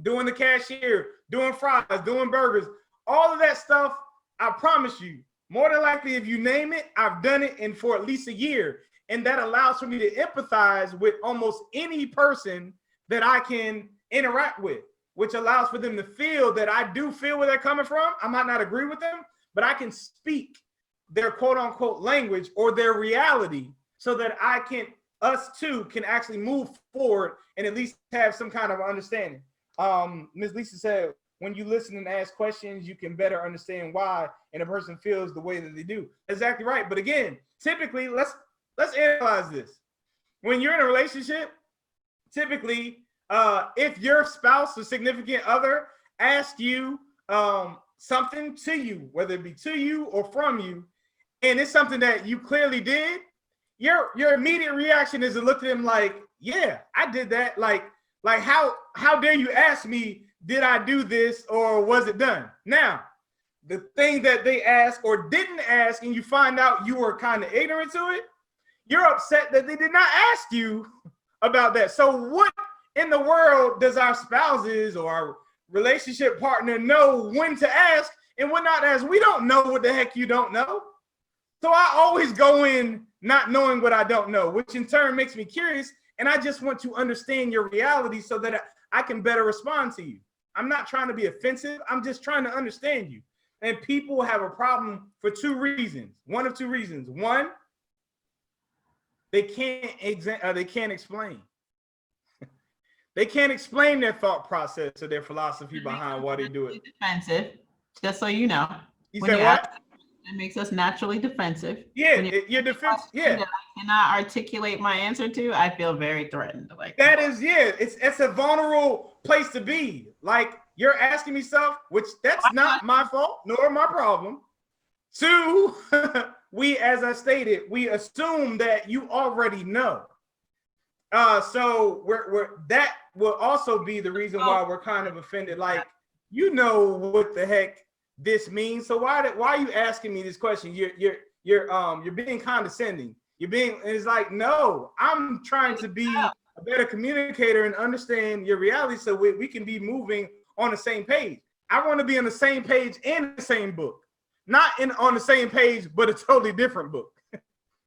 Speaker 1: doing the cashier, doing fries, doing burgers, all of that stuff, I promise you, more than likely, if you name it, I've done it in for at least a year. And that allows for me to empathize with almost any person that I can interact with, which allows for them to feel that I do feel where they're coming from. I might not agree with them, but I can speak their quote unquote language or their reality so that us two can actually move forward and at least have some kind of understanding. Ms. Lisa said, when you listen and ask questions, you can better understand why and a person feels the way that they do. Exactly right. But again, typically, let's analyze this. When you're in a relationship, typically, if your spouse or significant other asks you something to you, whether it be to you or from you, and it's something that you clearly did, your immediate reaction is to look at them like, yeah, I did that. Like how dare you ask me, did I do this or was it done? Now, the thing that they asked or didn't ask, and you find out you were kind of ignorant to it, you're upset that they did not ask you about that. So what in the world does our spouses or our relationship partner know when to ask and when not to ask? We don't know what the heck you don't know. So I always go in not knowing what I don't know, which in turn makes me curious. And I just want to understand your reality so that I can better respond to you. I'm not trying to be offensive. I'm just trying to understand you. And people have a problem for two reasons. One of two reasons. One, they can't explain. They can't explain their thought process or their philosophy behind why they do it.
Speaker 2: Defensive, just so you know.
Speaker 1: You said what?
Speaker 2: It makes us naturally defensive.
Speaker 1: Yeah, your defense. Yeah,
Speaker 2: that I cannot articulate my answer to. I feel very threatened. Like
Speaker 1: that is, yeah. It's a vulnerable place to be. Like you're asking me stuff, which that's not my fault nor my problem. Two, we, as I stated, we assume that you already know. So we're that will also be the reason why we're kind of offended. Like, you know what the heck this means. So why are you asking me this question? You're being condescending. It's like, no, I'm trying to be a better communicator and understand your reality so we can be moving on the same page. I want to be on the same page in the same book, not on the same page, but a totally different book.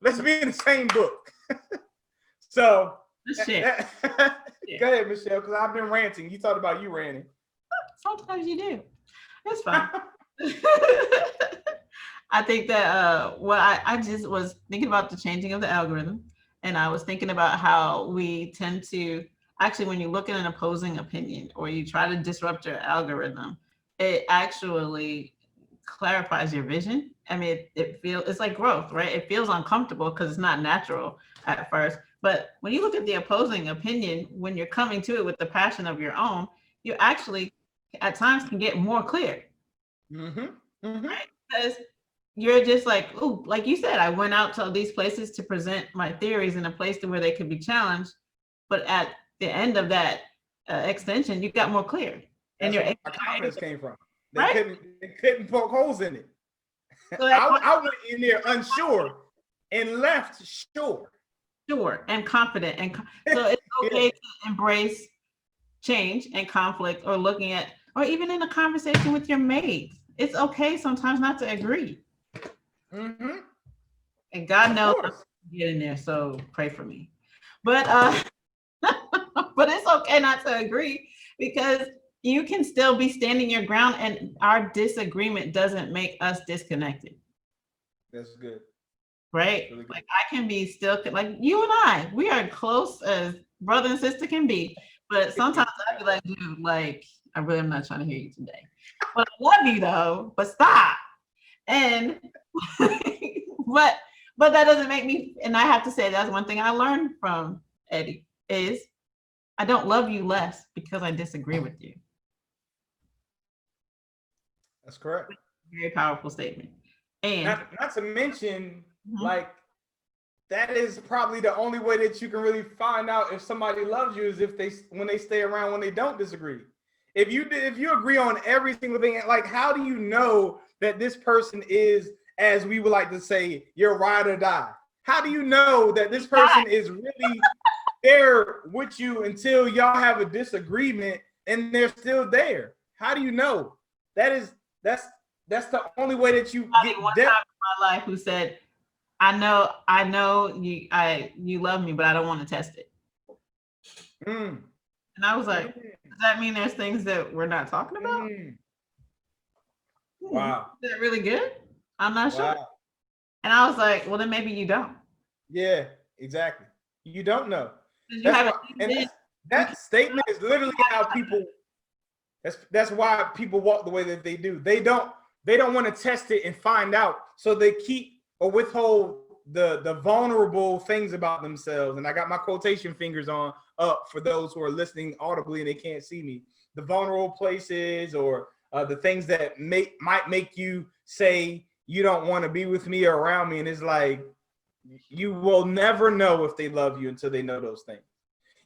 Speaker 1: Let's be in the same book. So go ahead, Michelle, because I've been ranting. You talked about you ranting.
Speaker 2: Sometimes you do. It's fine. I think that I just was thinking about the changing of the algorithm, and I was thinking about how we tend to actually, when you look at an opposing opinion or you try to disrupt your algorithm, it actually clarifies your vision. I mean, it's like growth, right? It feels uncomfortable because it's not natural at first. But when you look at the opposing opinion, when you're coming to it with the passion of your own, you actually at times can get more clear.
Speaker 1: Mm-hmm. Mm-hmm.
Speaker 2: Right? Because you're just like, oh, like you said, I went out to these places to present my theories in a place where they could be challenged. But at the end of that extension, you got more clear. And
Speaker 1: That's where my confidence came from. They
Speaker 2: right?
Speaker 1: couldn't poke holes in it.
Speaker 2: So
Speaker 1: I went in there unsure and left sure.
Speaker 2: Sure, and confident. And so it's okay to embrace change and conflict, or looking at, or even in a conversation with your mates. It's okay sometimes not to agree.
Speaker 1: Mm-hmm.
Speaker 2: And God knows I'm get in there, so pray for me. But but it's okay not to agree, because you can still be standing your ground, and our disagreement doesn't make us disconnected.
Speaker 1: That's good.
Speaker 2: Right? Really, like I can be still, like you and I, we are close as brother and sister can be. But sometimes I be like, dude, like, I really am not trying to hear you today. But I love you though, but stop. And but that doesn't make me, and I have to say that's one thing I learned from Eddie is I don't love you less because I disagree with you.
Speaker 1: That's correct.
Speaker 2: Very powerful statement. And
Speaker 1: not to mention, like, that is probably the only way that you can really find out if somebody loves you is when they stay around when they don't disagree. If you agree on every single thing, like, how do you know that this person is, as we would like to say, your ride or die? How do you know that this person is really there with you until y'all have a disagreement and they're still there? How do you know? That's the only way that you get
Speaker 2: one time in my life who said, I know you love me, but I don't want to test it. And I was like, does that mean there's things that we're not talking about?
Speaker 1: Wow.
Speaker 2: Is that really good? I'm not sure. And I was like, well, then maybe you don't.
Speaker 1: Yeah, exactly. You don't know. That statement is literally how people, that's why people walk the way that they do. They don't want to test it and find out. So they keep or withhold the vulnerable things about themselves. And I got my quotation fingers on up for those who are listening audibly and they can't see me. The vulnerable places, or the things that might make you say you don't want to be with me or around me. And it's like, you will never know if they love you until they know those things.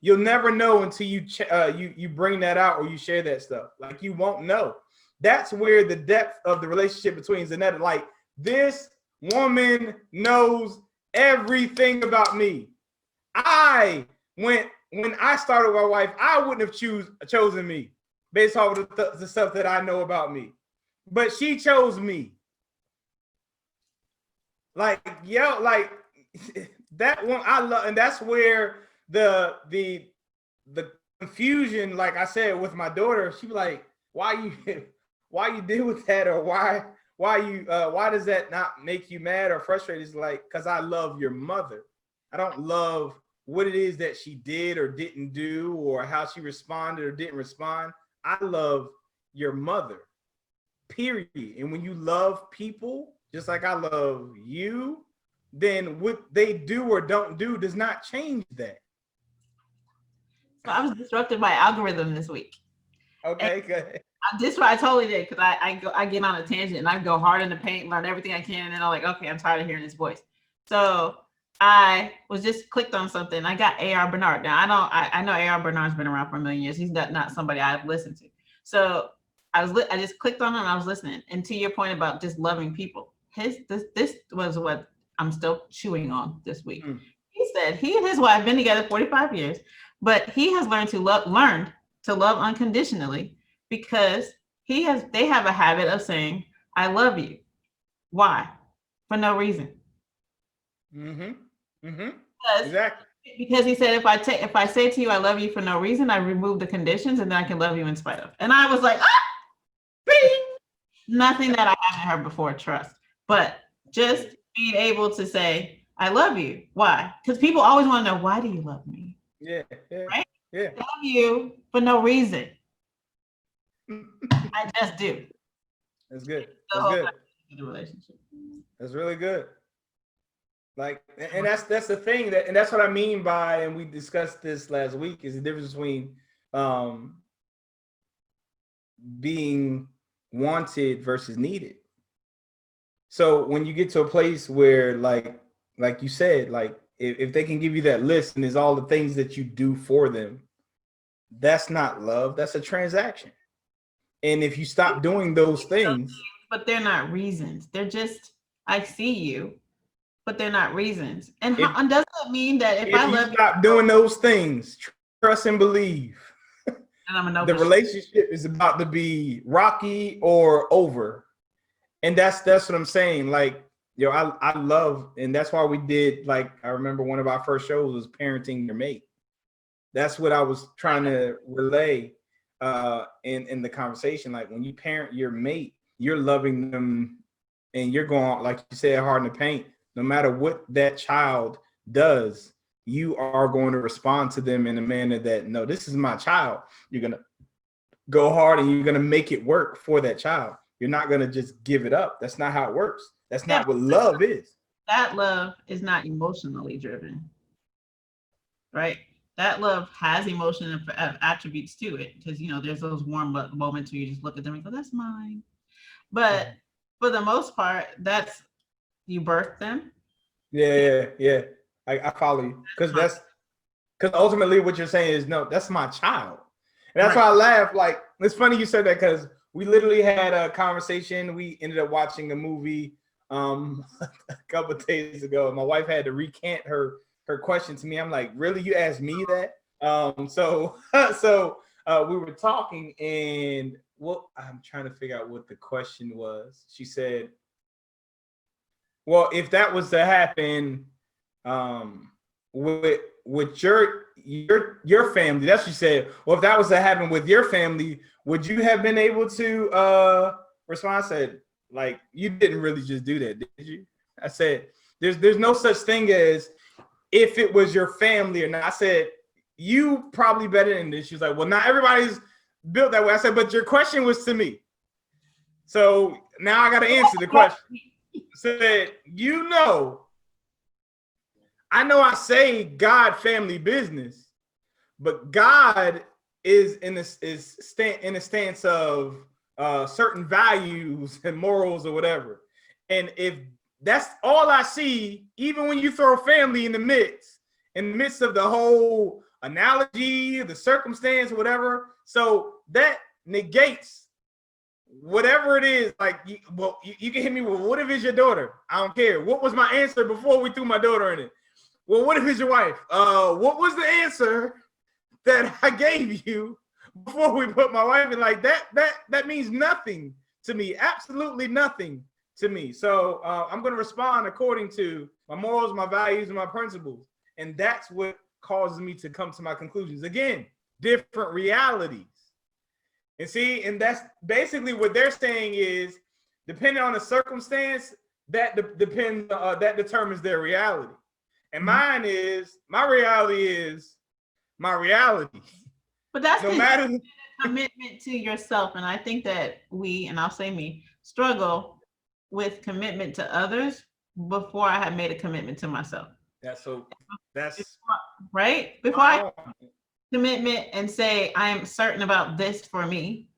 Speaker 1: You'll never know until you bring that out or you share that stuff. Like, you won't know. That's where the depth of the relationship between Zanetta, like, this woman knows everything about me. When I started with my wife, I wouldn't have chosen me based off of the stuff that I know about me, but she chose me. Like, like that one I love, and that's where the confusion, like I said, with my daughter, she be like, why you deal with that, or why does that not make you mad or frustrated? It's like, because I love your mother. I don't love what it is that she did or didn't do, or how she responded or didn't respond. I love your mother, period. And when you love people just like I love you, then what they do or don't do does not change that.
Speaker 2: So I was disrupted by algorithm this week.
Speaker 1: Okay, good.
Speaker 2: This is what I totally did, because I get on a tangent and I go hard in the paint, learn everything I can, and then I'm like, okay, I'm tired of hearing his voice. So I was just clicked on something. I got A.R. Bernard. Now I know A.R. Bernard's been around for a million years. He's not somebody I've listened to. So I just clicked on him and I was listening. And to your point about just loving people, this was what I'm still chewing on this week. He said he and his wife have been together 45 years, but he has learned to love unconditionally, because they have a habit of saying, I love you. Why? For no reason.
Speaker 1: Exactly.
Speaker 2: Because he said, if I say to you, I love you for no reason, I remove the conditions, and then I can love you in spite of. And I was like, bing! Nothing that I haven't heard before, trust. But just being able to say, I love you. Why? Because people always want to know, why do you love me? Yeah. Right? Yeah. I love you for no reason. I just do.
Speaker 1: That's good. That's good.
Speaker 2: The relationship.
Speaker 1: That's really good. Like, and that's the thing, and that's what I mean by, and we discussed this last week, is the difference between being wanted versus needed. So when you get to a place where, like you said, like if they can give you that list and there's all the things that you do for them, that's not love. That's a transaction. And if you stop doing those things,
Speaker 2: but they're not reasons. They're just, I see you, but they're not reasons. And doesn't it mean that if I love you,
Speaker 1: stop doing those things, trust and believe,
Speaker 2: and
Speaker 1: the relationship is about to be rocky or over. And that's what I'm saying. Like, I love, and that's why we did, like, I remember one of our first shows was parenting your mate. That's what I was trying to relay in the conversation. Like, when you parent your mate, you're loving them, and you're going, like you said, hard in the paint. No matter what that child does, you are going to respond to them in a manner that, no, this is my child. You're going to go hard and you're going to make it work for that child. You're not going to just give it up. That's not how it works. That's not what love is.
Speaker 2: That love is not emotionally driven, right? That love has emotion and attributes to it, because, there's those warm moments where you just look at them and go, that's mine. But for the most part, that's, you birth them.
Speaker 1: Yeah. I follow you, because ultimately what you're saying is, no, that's my child. And that's why I laugh. Like, it's funny you said that, because we literally had a conversation. We ended up watching a movie a couple of days ago. My wife had to recant her question to me. I'm like, really? You asked me that? So we were talking, and I'm trying to figure out what the question was. She said, well, if that was to happen with your family, that's what she said. Well, if that was to happen with your family, would you have been able to respond? I said, like, you didn't really just do that, did you? I said, there's no such thing as if it was your family or not. I said, you probably better than this. She was like, well, not everybody's built that way. I said, but your question was to me. So now I got to answer the question. I said, I know I say God family business, but God is in a stance of certain values and morals or whatever. And if that's all I see, even when you throw family in the midst of the whole analogy, the circumstance, whatever, so that negates whatever it is. Like, you can hit me with, what if it's your daughter? I don't care. What was my answer before we threw my daughter in it? Well, what if it's your wife? What was the answer that I gave you before we put my wife in? Like, that means nothing to me. Absolutely nothing to me. So I'm going to respond according to my morals, my values, and my principles. And that's what causes me to come to my conclusions. Again, different realities. And see, and that's basically what they're saying is, depending on the circumstance, that determines their reality. And mine is, my reality is my reality.
Speaker 2: But that's
Speaker 1: no matter
Speaker 2: commitment to yourself. And I think that we, and I'll say me, struggle with commitment to others before I have made a commitment to myself.
Speaker 1: That's
Speaker 2: right. Before I commitment and say I'm certain about this for me,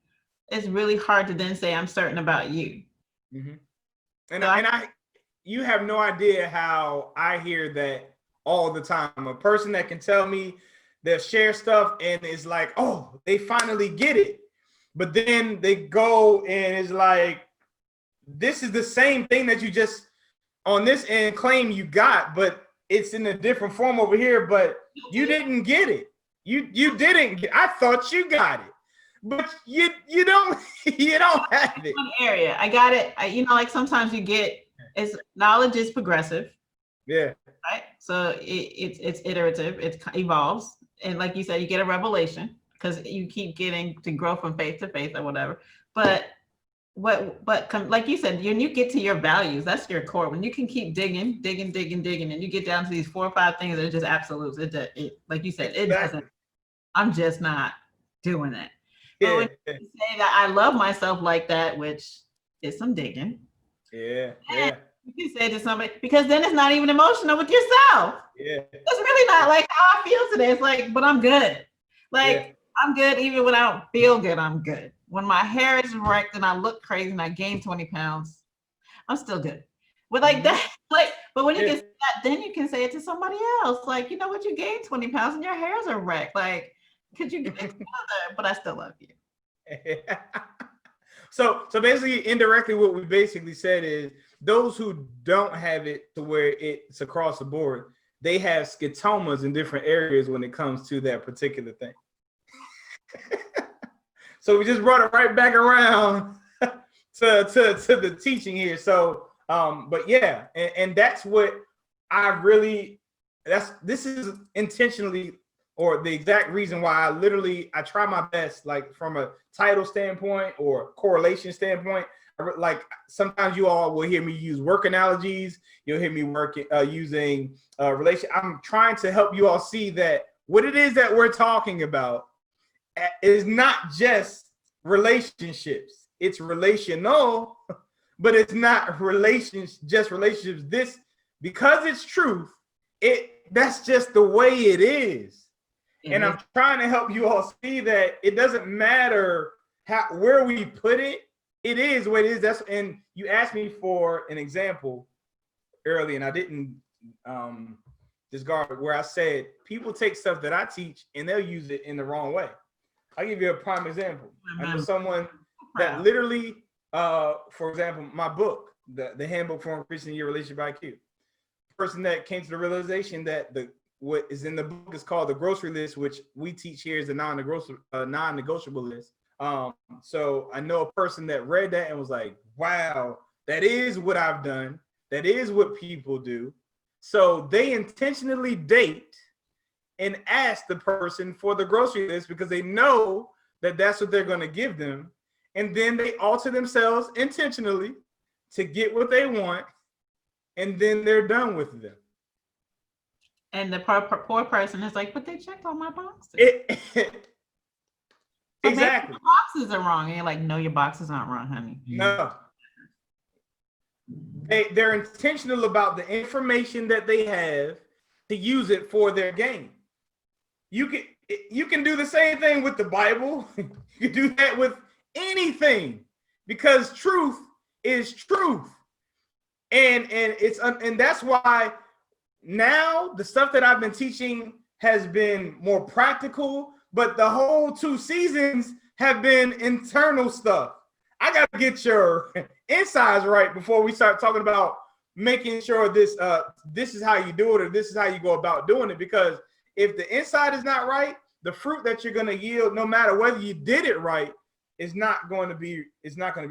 Speaker 2: it's really hard to then say I'm certain about you.
Speaker 1: Mm-hmm. And you have no idea how I hear that all the time. A person that can tell me, they'll share stuff and it's like, oh, they finally get it. But then they go and it's like, this is the same thing that you just on this end claim you got, but it's in a different form over here, but you didn't get it. You didn't. I thought you got it, but you don't. You don't have it.
Speaker 2: One area I got it. Like sometimes you get knowledge is progressive.
Speaker 1: Yeah.
Speaker 2: Right. So it's iterative. It evolves, and like you said, you get a revelation because you keep getting to grow from faith to faith or whatever. But like you said, when you get to your values, that's your core. When you can keep digging, and you get down to these 4 or 5 things that are just absolutes. It like you said, it doesn't. I'm just not doing it. Yeah. But when you say that I love myself like that, which is some digging.
Speaker 1: Yeah.
Speaker 2: You can say to somebody, because then it's not even emotional with yourself.
Speaker 1: Yeah.
Speaker 2: It's really not like how I feel today. It's like, but I'm good. Like, I'm good even when I don't feel good, I'm good. When my hair is wrecked and I look crazy and I gain 20 pounds, I'm still good. But like that, but when you can say that, then you can say it to somebody else. Like, you know what, you gained 20 pounds and your hairs are wrecked. Like, could you get it together? But I still love you.
Speaker 1: So basically, indirectly, what we basically said is those who don't have it to where it's across the board, they have scotomas in different areas when it comes to that particular thing. So we just brought it right back around to the teaching here. So, but yeah, and that's what I really, this is intentionally, or the exact reason why I try my best, like from a title standpoint or correlation standpoint. Like sometimes you all will hear me use work analogies. You'll hear me using relation. I'm trying to help you all see that what it is that we're talking about is not just relationships. It's relational, but it's not just relationships. This, because it's truth, that's just the way it is. Mm-hmm. And I'm trying to help you all see that it doesn't matter where we put it. It is what it is. And you asked me for an example early, and I didn't discard where I said people take stuff that I teach and they'll use it in the wrong way. I'll give you a prime example. I know someone that literally, for example, my book, the handbook for increasing your relationship IQ. Person that came to the realization that what is in the book is called the grocery list, which we teach here is a non-negotiable list. So I know a person that read that and was like, wow, that is what I've done. That is what people do. So they intentionally date and ask the person for the grocery list because they know that that's what they're going to give them. And then they alter themselves intentionally to get what they want. And then they're done with them.
Speaker 2: And the poor person is like, but they checked all my boxes.
Speaker 1: Exactly.
Speaker 2: Boxes are wrong. And you're like, no, your boxes aren't wrong, honey.
Speaker 1: No. They're intentional about the information that they have to use it for their gain. You can do the same thing with the Bible. You can do that with anything, because truth is truth. And that's why now the stuff that I've been teaching has been more practical, but the whole 2 seasons have been internal stuff. I got to get your insides right before we start talking about making sure this is how you do it, or this is how you go about doing it. Because if the inside is not right, the fruit that you're going to yield, no matter whether you did it right, is not going to be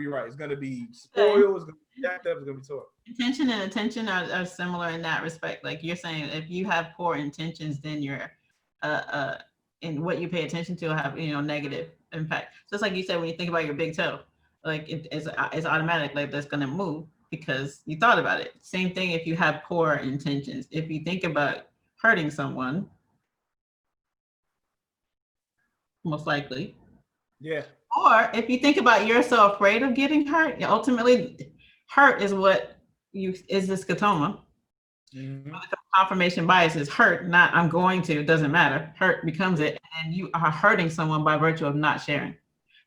Speaker 1: right. It's going to be spoiled. It's going to be jacked up. It's going to be taught.
Speaker 2: Intention and attention are similar in that respect. Like you're saying, if you have poor intentions, then you're in what you pay attention to will have, negative impact. Just like you said, when you think about your big toe, like it's automatic, like that's going to move because you thought about it. Same thing if you have poor intentions. If you think about hurting someone, most likely.
Speaker 1: Yeah.
Speaker 2: Or if you think about you're so afraid of getting hurt, ultimately hurt is what is the scotoma.
Speaker 1: Mm-hmm.
Speaker 2: Confirmation bias is hurt, not I'm going to, it doesn't matter. Hurt becomes it. And you are hurting someone by virtue of not sharing.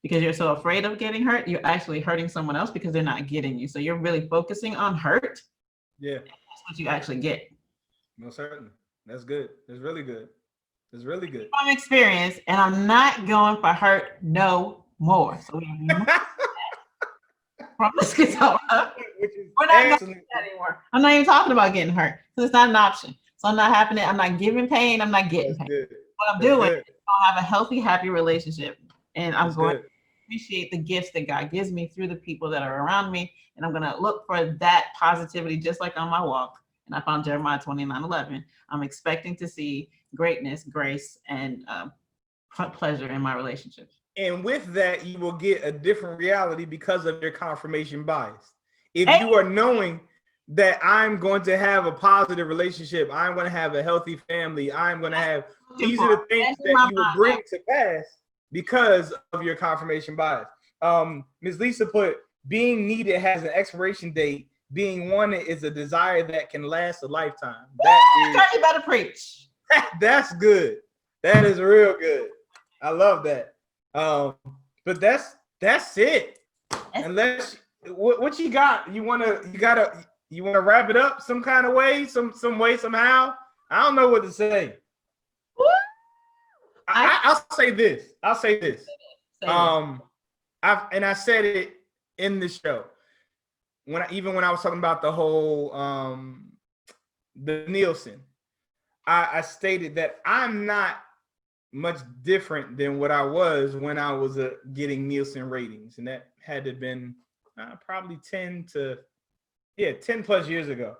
Speaker 2: Because you're so afraid of getting hurt, you're actually hurting someone else because they're not getting you. So you're really focusing on hurt.
Speaker 1: Yeah.
Speaker 2: That's what you actually get.
Speaker 1: Most certainly. That's good. That's really good. It's really good.
Speaker 2: From experience, and I'm not going for hurt no more. So we from the scotoma. We're not going to do that anymore. I'm not even talking about getting hurt. So it's not an option. So I'm not happening. I'm not giving pain. I'm not getting pain.
Speaker 1: Good.
Speaker 2: What I'm doing is I'll have a healthy, happy relationship. And I'm going to appreciate the gifts that God gives me through the people that are around me. And I'm going to look for that positivity, just like on my walk. And I found Jeremiah 29:11. I'm expecting to see greatness, grace, and pleasure in my relationships.
Speaker 1: And with that, you will get a different reality because of your confirmation bias. If you are knowing that I'm going to have a positive relationship, I'm going to have a healthy family, I'm going to have, these are the things that you will bring to pass because of your confirmation bias. Ms. Lisa put, being needed has an expiration date. Being wanted is a desire that can last a lifetime.
Speaker 2: You better preach.
Speaker 1: That's good. That is real good. I love that. But that's it. Unless what you got? You wanna wrap it up some kind of way, some way, somehow. I don't know what to say. I'll say this. I said it in the show when I was talking about the whole the Nielsen. I stated that I'm not much different than what I was when I was getting Nielsen ratings, and that had to have been probably 10 plus years ago,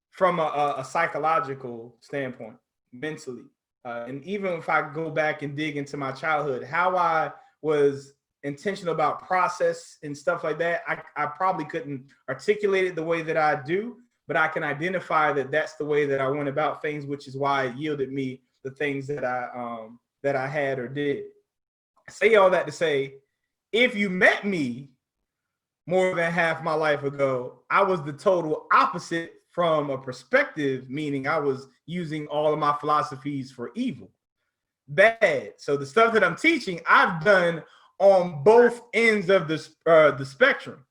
Speaker 1: from a psychological standpoint, mentally. And even if I go back and dig into my childhood, how I was intentional about process and stuff like that, I probably couldn't articulate it the way that I do, but I can identify that that's the way that I went about things, which is why it yielded me the things that I had or did. I say all that to say, if you met me more than half my life ago, I was the total opposite from a perspective, meaning I was using all of my philosophies for evil, bad. So the stuff that I'm teaching, I've done on both ends of the spectrum,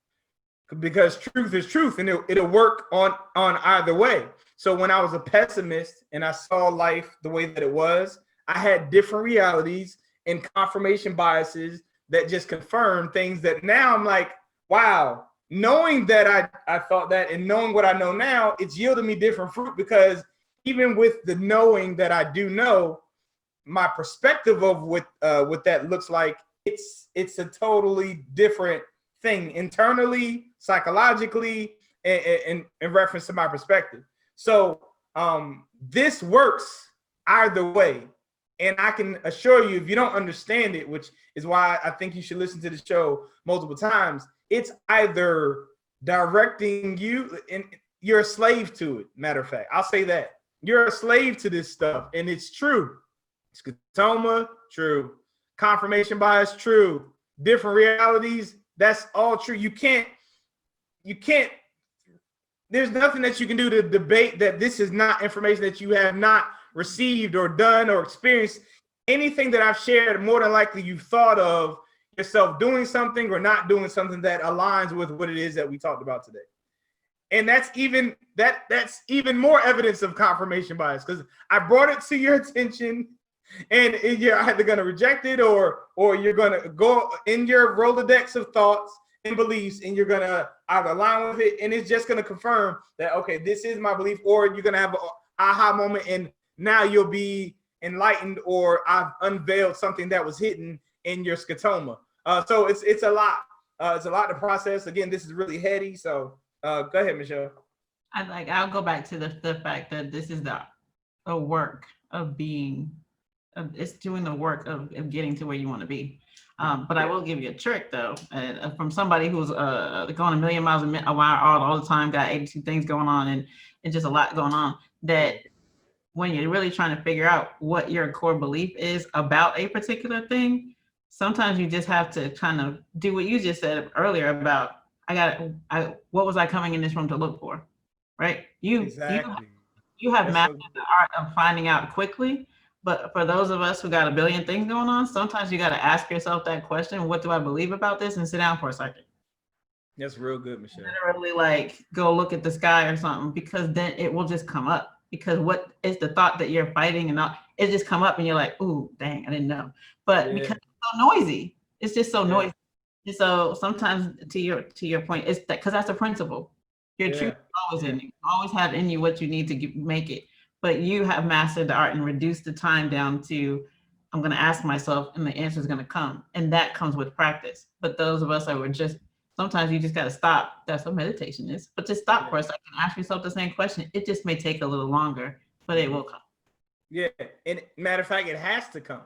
Speaker 1: because truth is truth, and it'll work on either way. So when I was a pessimist and I saw life the way that it was, I had different realities and confirmation biases that just confirmed things that now I'm like, wow, knowing that I thought that and knowing what I know now, it's yielded me different fruit, because even with the knowing that I do know, my perspective of what that looks like, it's a totally different thing internally, psychologically, in reference to my perspective. So this works either way. And I can assure you, if you don't understand it, which is why I think you should listen to the show multiple times, it's either directing you, and you're a slave to it. Matter of fact, I'll say that. You're a slave to this stuff, and it's true. Scotoma, true. Confirmation bias, true. Different realities, that's all true. You can't, there's nothing that you can do to debate that this is not information that you have not received or done or experienced. anything that I've shared, more than likely you've thought of yourself doing something or not doing something that aligns with what it is that we talked about today. And that's even more evidence of confirmation bias, because I brought it to your attention, and you're either going to reject it or you're going to go in your Rolodex of thoughts and beliefs, and you're going to either align with it, and it's just going to confirm that, okay, this is my belief, or you're going to have an aha moment, and now you'll be enlightened, or I've unveiled something that was hidden in your scotoma. So it's a lot. It's a lot to process. Again, this is really heady, so go ahead, Michelle.
Speaker 2: I'll go back to the fact that this is the work of being, it's doing the work of getting to where you want to be. But I will give you a trick though, from somebody who's going a million miles an hour all the time, got 82 things going on and just a lot going on, that when you're really trying to figure out what your core belief is about a particular thing, sometimes you just have to kind of do what you just said earlier about, what was I coming in this room to look for, right? You have mastered the art of finding out quickly, but for those of us who got a billion things going on, sometimes you got to ask yourself that question: what do I believe about this? And sit down for a second.
Speaker 1: That's real good, Michelle.
Speaker 2: Literally, like, go look at the sky or something, because then it will just come up. Because what is the thought that you're fighting, and not, it just come up and you're like, ooh, dang, I didn't know. But because it's so noisy, it's just so noisy. And so sometimes, to your point, it's that, because that's a principle. Your truth is always in you. You always have in you what you need to make it. But you have mastered the art and reduced the time down to, I'm going to ask myself, and the answer is going to come. And that comes with practice. But those of us that were just, sometimes you just got to stop. That's what meditation is. But just stop for a second, ask yourself the same question. It just may take a little longer, but it will come.
Speaker 1: Yeah. And matter of fact, it has to come,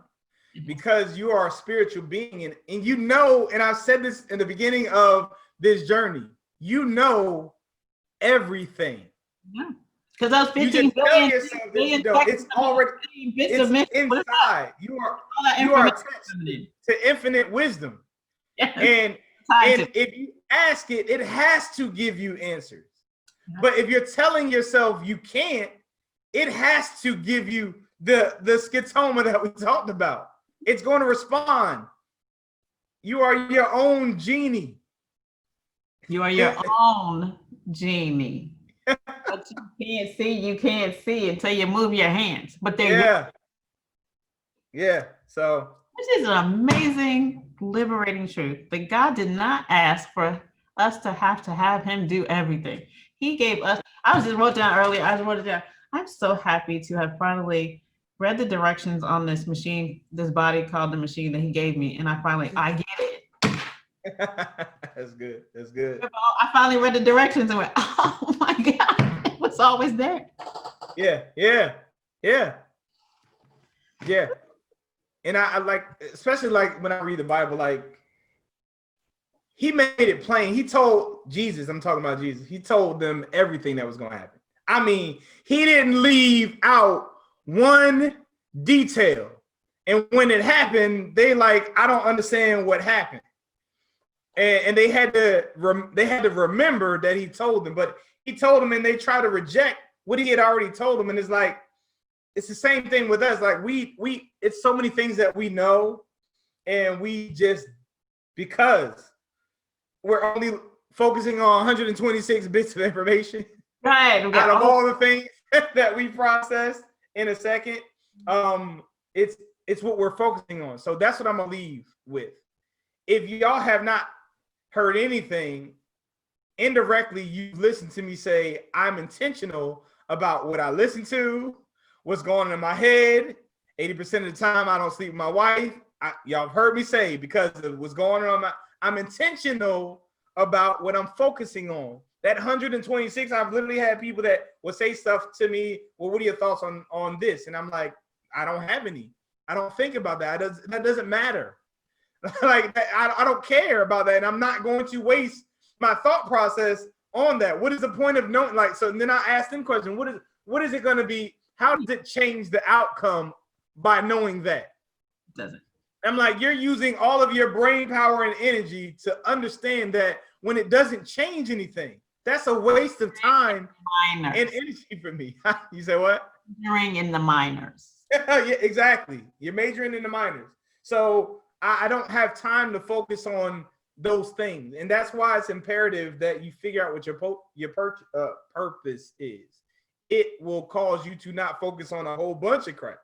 Speaker 1: because you are a spiritual being. And you know, and I've said this in the beginning of this journey, you know everything.
Speaker 2: Yeah. Because those 15
Speaker 1: you just tell
Speaker 2: billion,
Speaker 1: yourself that you don't. It's already inside. You are attached to infinite wisdom.
Speaker 2: Yeah.
Speaker 1: And if you ask it, it has to give you answers. Yeah. But if you're telling yourself you can't, it has to give you the scotoma that we talked about. It's going to respond. You are your own genie.
Speaker 2: You are your own genie. But you can't see until you move your hands. But they're
Speaker 1: So
Speaker 2: which is an amazing, liberating truth, that God did not ask for us to have him do everything. He gave us, I just wrote down earlier, I'm so happy to have finally read the directions on this machine, this body called the machine that he gave me. And I get it.
Speaker 1: That's good. That's good.
Speaker 2: I finally read the directions and went, oh my God, it was always there.
Speaker 1: Yeah. And I like, especially like when I read the Bible, like, he made it plain. He told Jesus, I'm talking about Jesus, he told them everything that was going to happen. I mean, he didn't leave out one detail. And when it happened, they like, I don't understand what happened. And they had to remember that he told them, but he told them, and they try to reject what he had already told them. And it's like, it's the same thing with us. Like it's so many things that we know, and we just, because we're only focusing on 126 bits of information,
Speaker 2: right?
Speaker 1: Out of all the things that we process in a second, it's what we're focusing on. So that's what I'm gonna leave with. If y'all have not heard anything, indirectly, you listen to me say I'm intentional about what I listen to, what's going on in my head. 80% of the time, I don't sleep with my wife. Y'all have heard me say, because of what's going on, I'm intentional about what I'm focusing on. That 126, I've literally had people that will say stuff to me, well, what are your thoughts on this? And I'm like, I don't have any. I don't think about that. That doesn't matter. Like, I don't care about that. And I'm not going to waste my thought process on that. What is the point of knowing? Like, so then I ask them question, what is it going to be? How does it change the outcome by knowing that?
Speaker 2: It doesn't.
Speaker 1: I'm like, you're using all of your brain power and energy to understand that when it doesn't change anything, that's a waste of time and energy for me. You say what?
Speaker 2: Majoring in the minors.
Speaker 1: Yeah, exactly. You're majoring in the minors. So I don't have time to focus on those things. And that's why it's imperative that you figure out what your purpose is. It will cause you to not focus on a whole bunch of crap.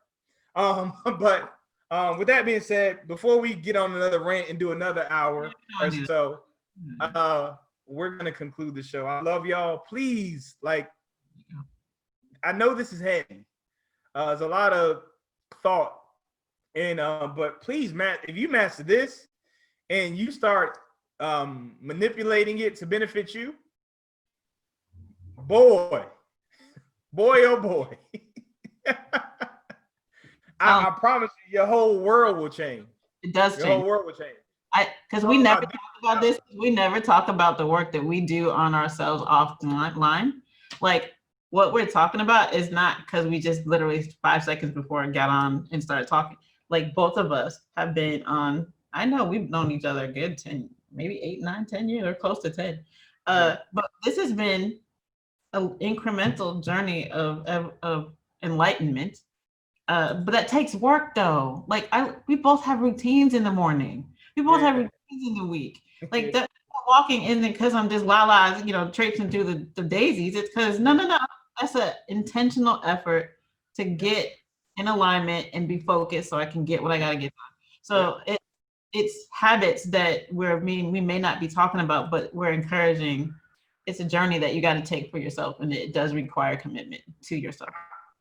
Speaker 1: But with that being said, before we get on another rant and do another hour or so, we're going to conclude the show. I love y'all. Please, like, I know this is heavy. There's a lot of thought, and but please, Matt, if you master this and you start manipulating it to benefit you, boy, oh boy, I promise you, your whole world will change.
Speaker 2: It does
Speaker 1: Your
Speaker 2: change.
Speaker 1: whole world will change.
Speaker 2: Because we never talk about this. We never talk about the work that we do on ourselves offline. Like, what we're talking about is not because we just literally 5 seconds before got on and started talking. Like, both of us have been on, I know we've known each other a good 10, maybe 8, 9, 10 years, or close to 10. But this has been an incremental journey of enlightenment. But that takes work though. Like, we both have routines in the morning. We both have routines in the week. Like that walking in because I'm just traipsing through the daisies. It's because no. That's an intentional effort to get in alignment and be focused so I can get what I gotta get done. So it's habits that we may not be talking about, but we're encouraging. It's a journey that you got to take for yourself, and it does require commitment to yourself.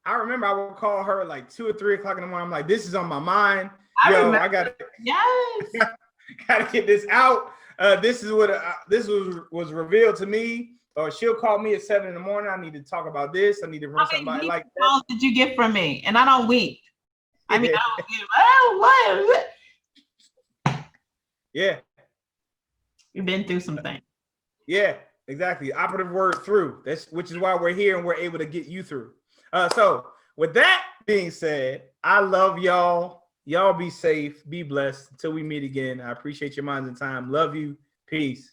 Speaker 1: I remember I would call her like 2 or 3 o'clock in the morning. I'm like, this is on my mind. I gotta get this out. This is what this was revealed to me. Or she'll call me at 7 in the morning. I need to talk about this. I need to run somebody like that.
Speaker 2: How did you get from me? And I don't weep. I mean, I don't what?
Speaker 1: Yeah.
Speaker 2: You've been through some things.
Speaker 1: Yeah, exactly. Operative word through. Which is why we're here and we're able to get you through. So with that being said, I love y'all. Y'all be safe, be blessed. Until we meet again. I appreciate your minds and time. Love you. Peace.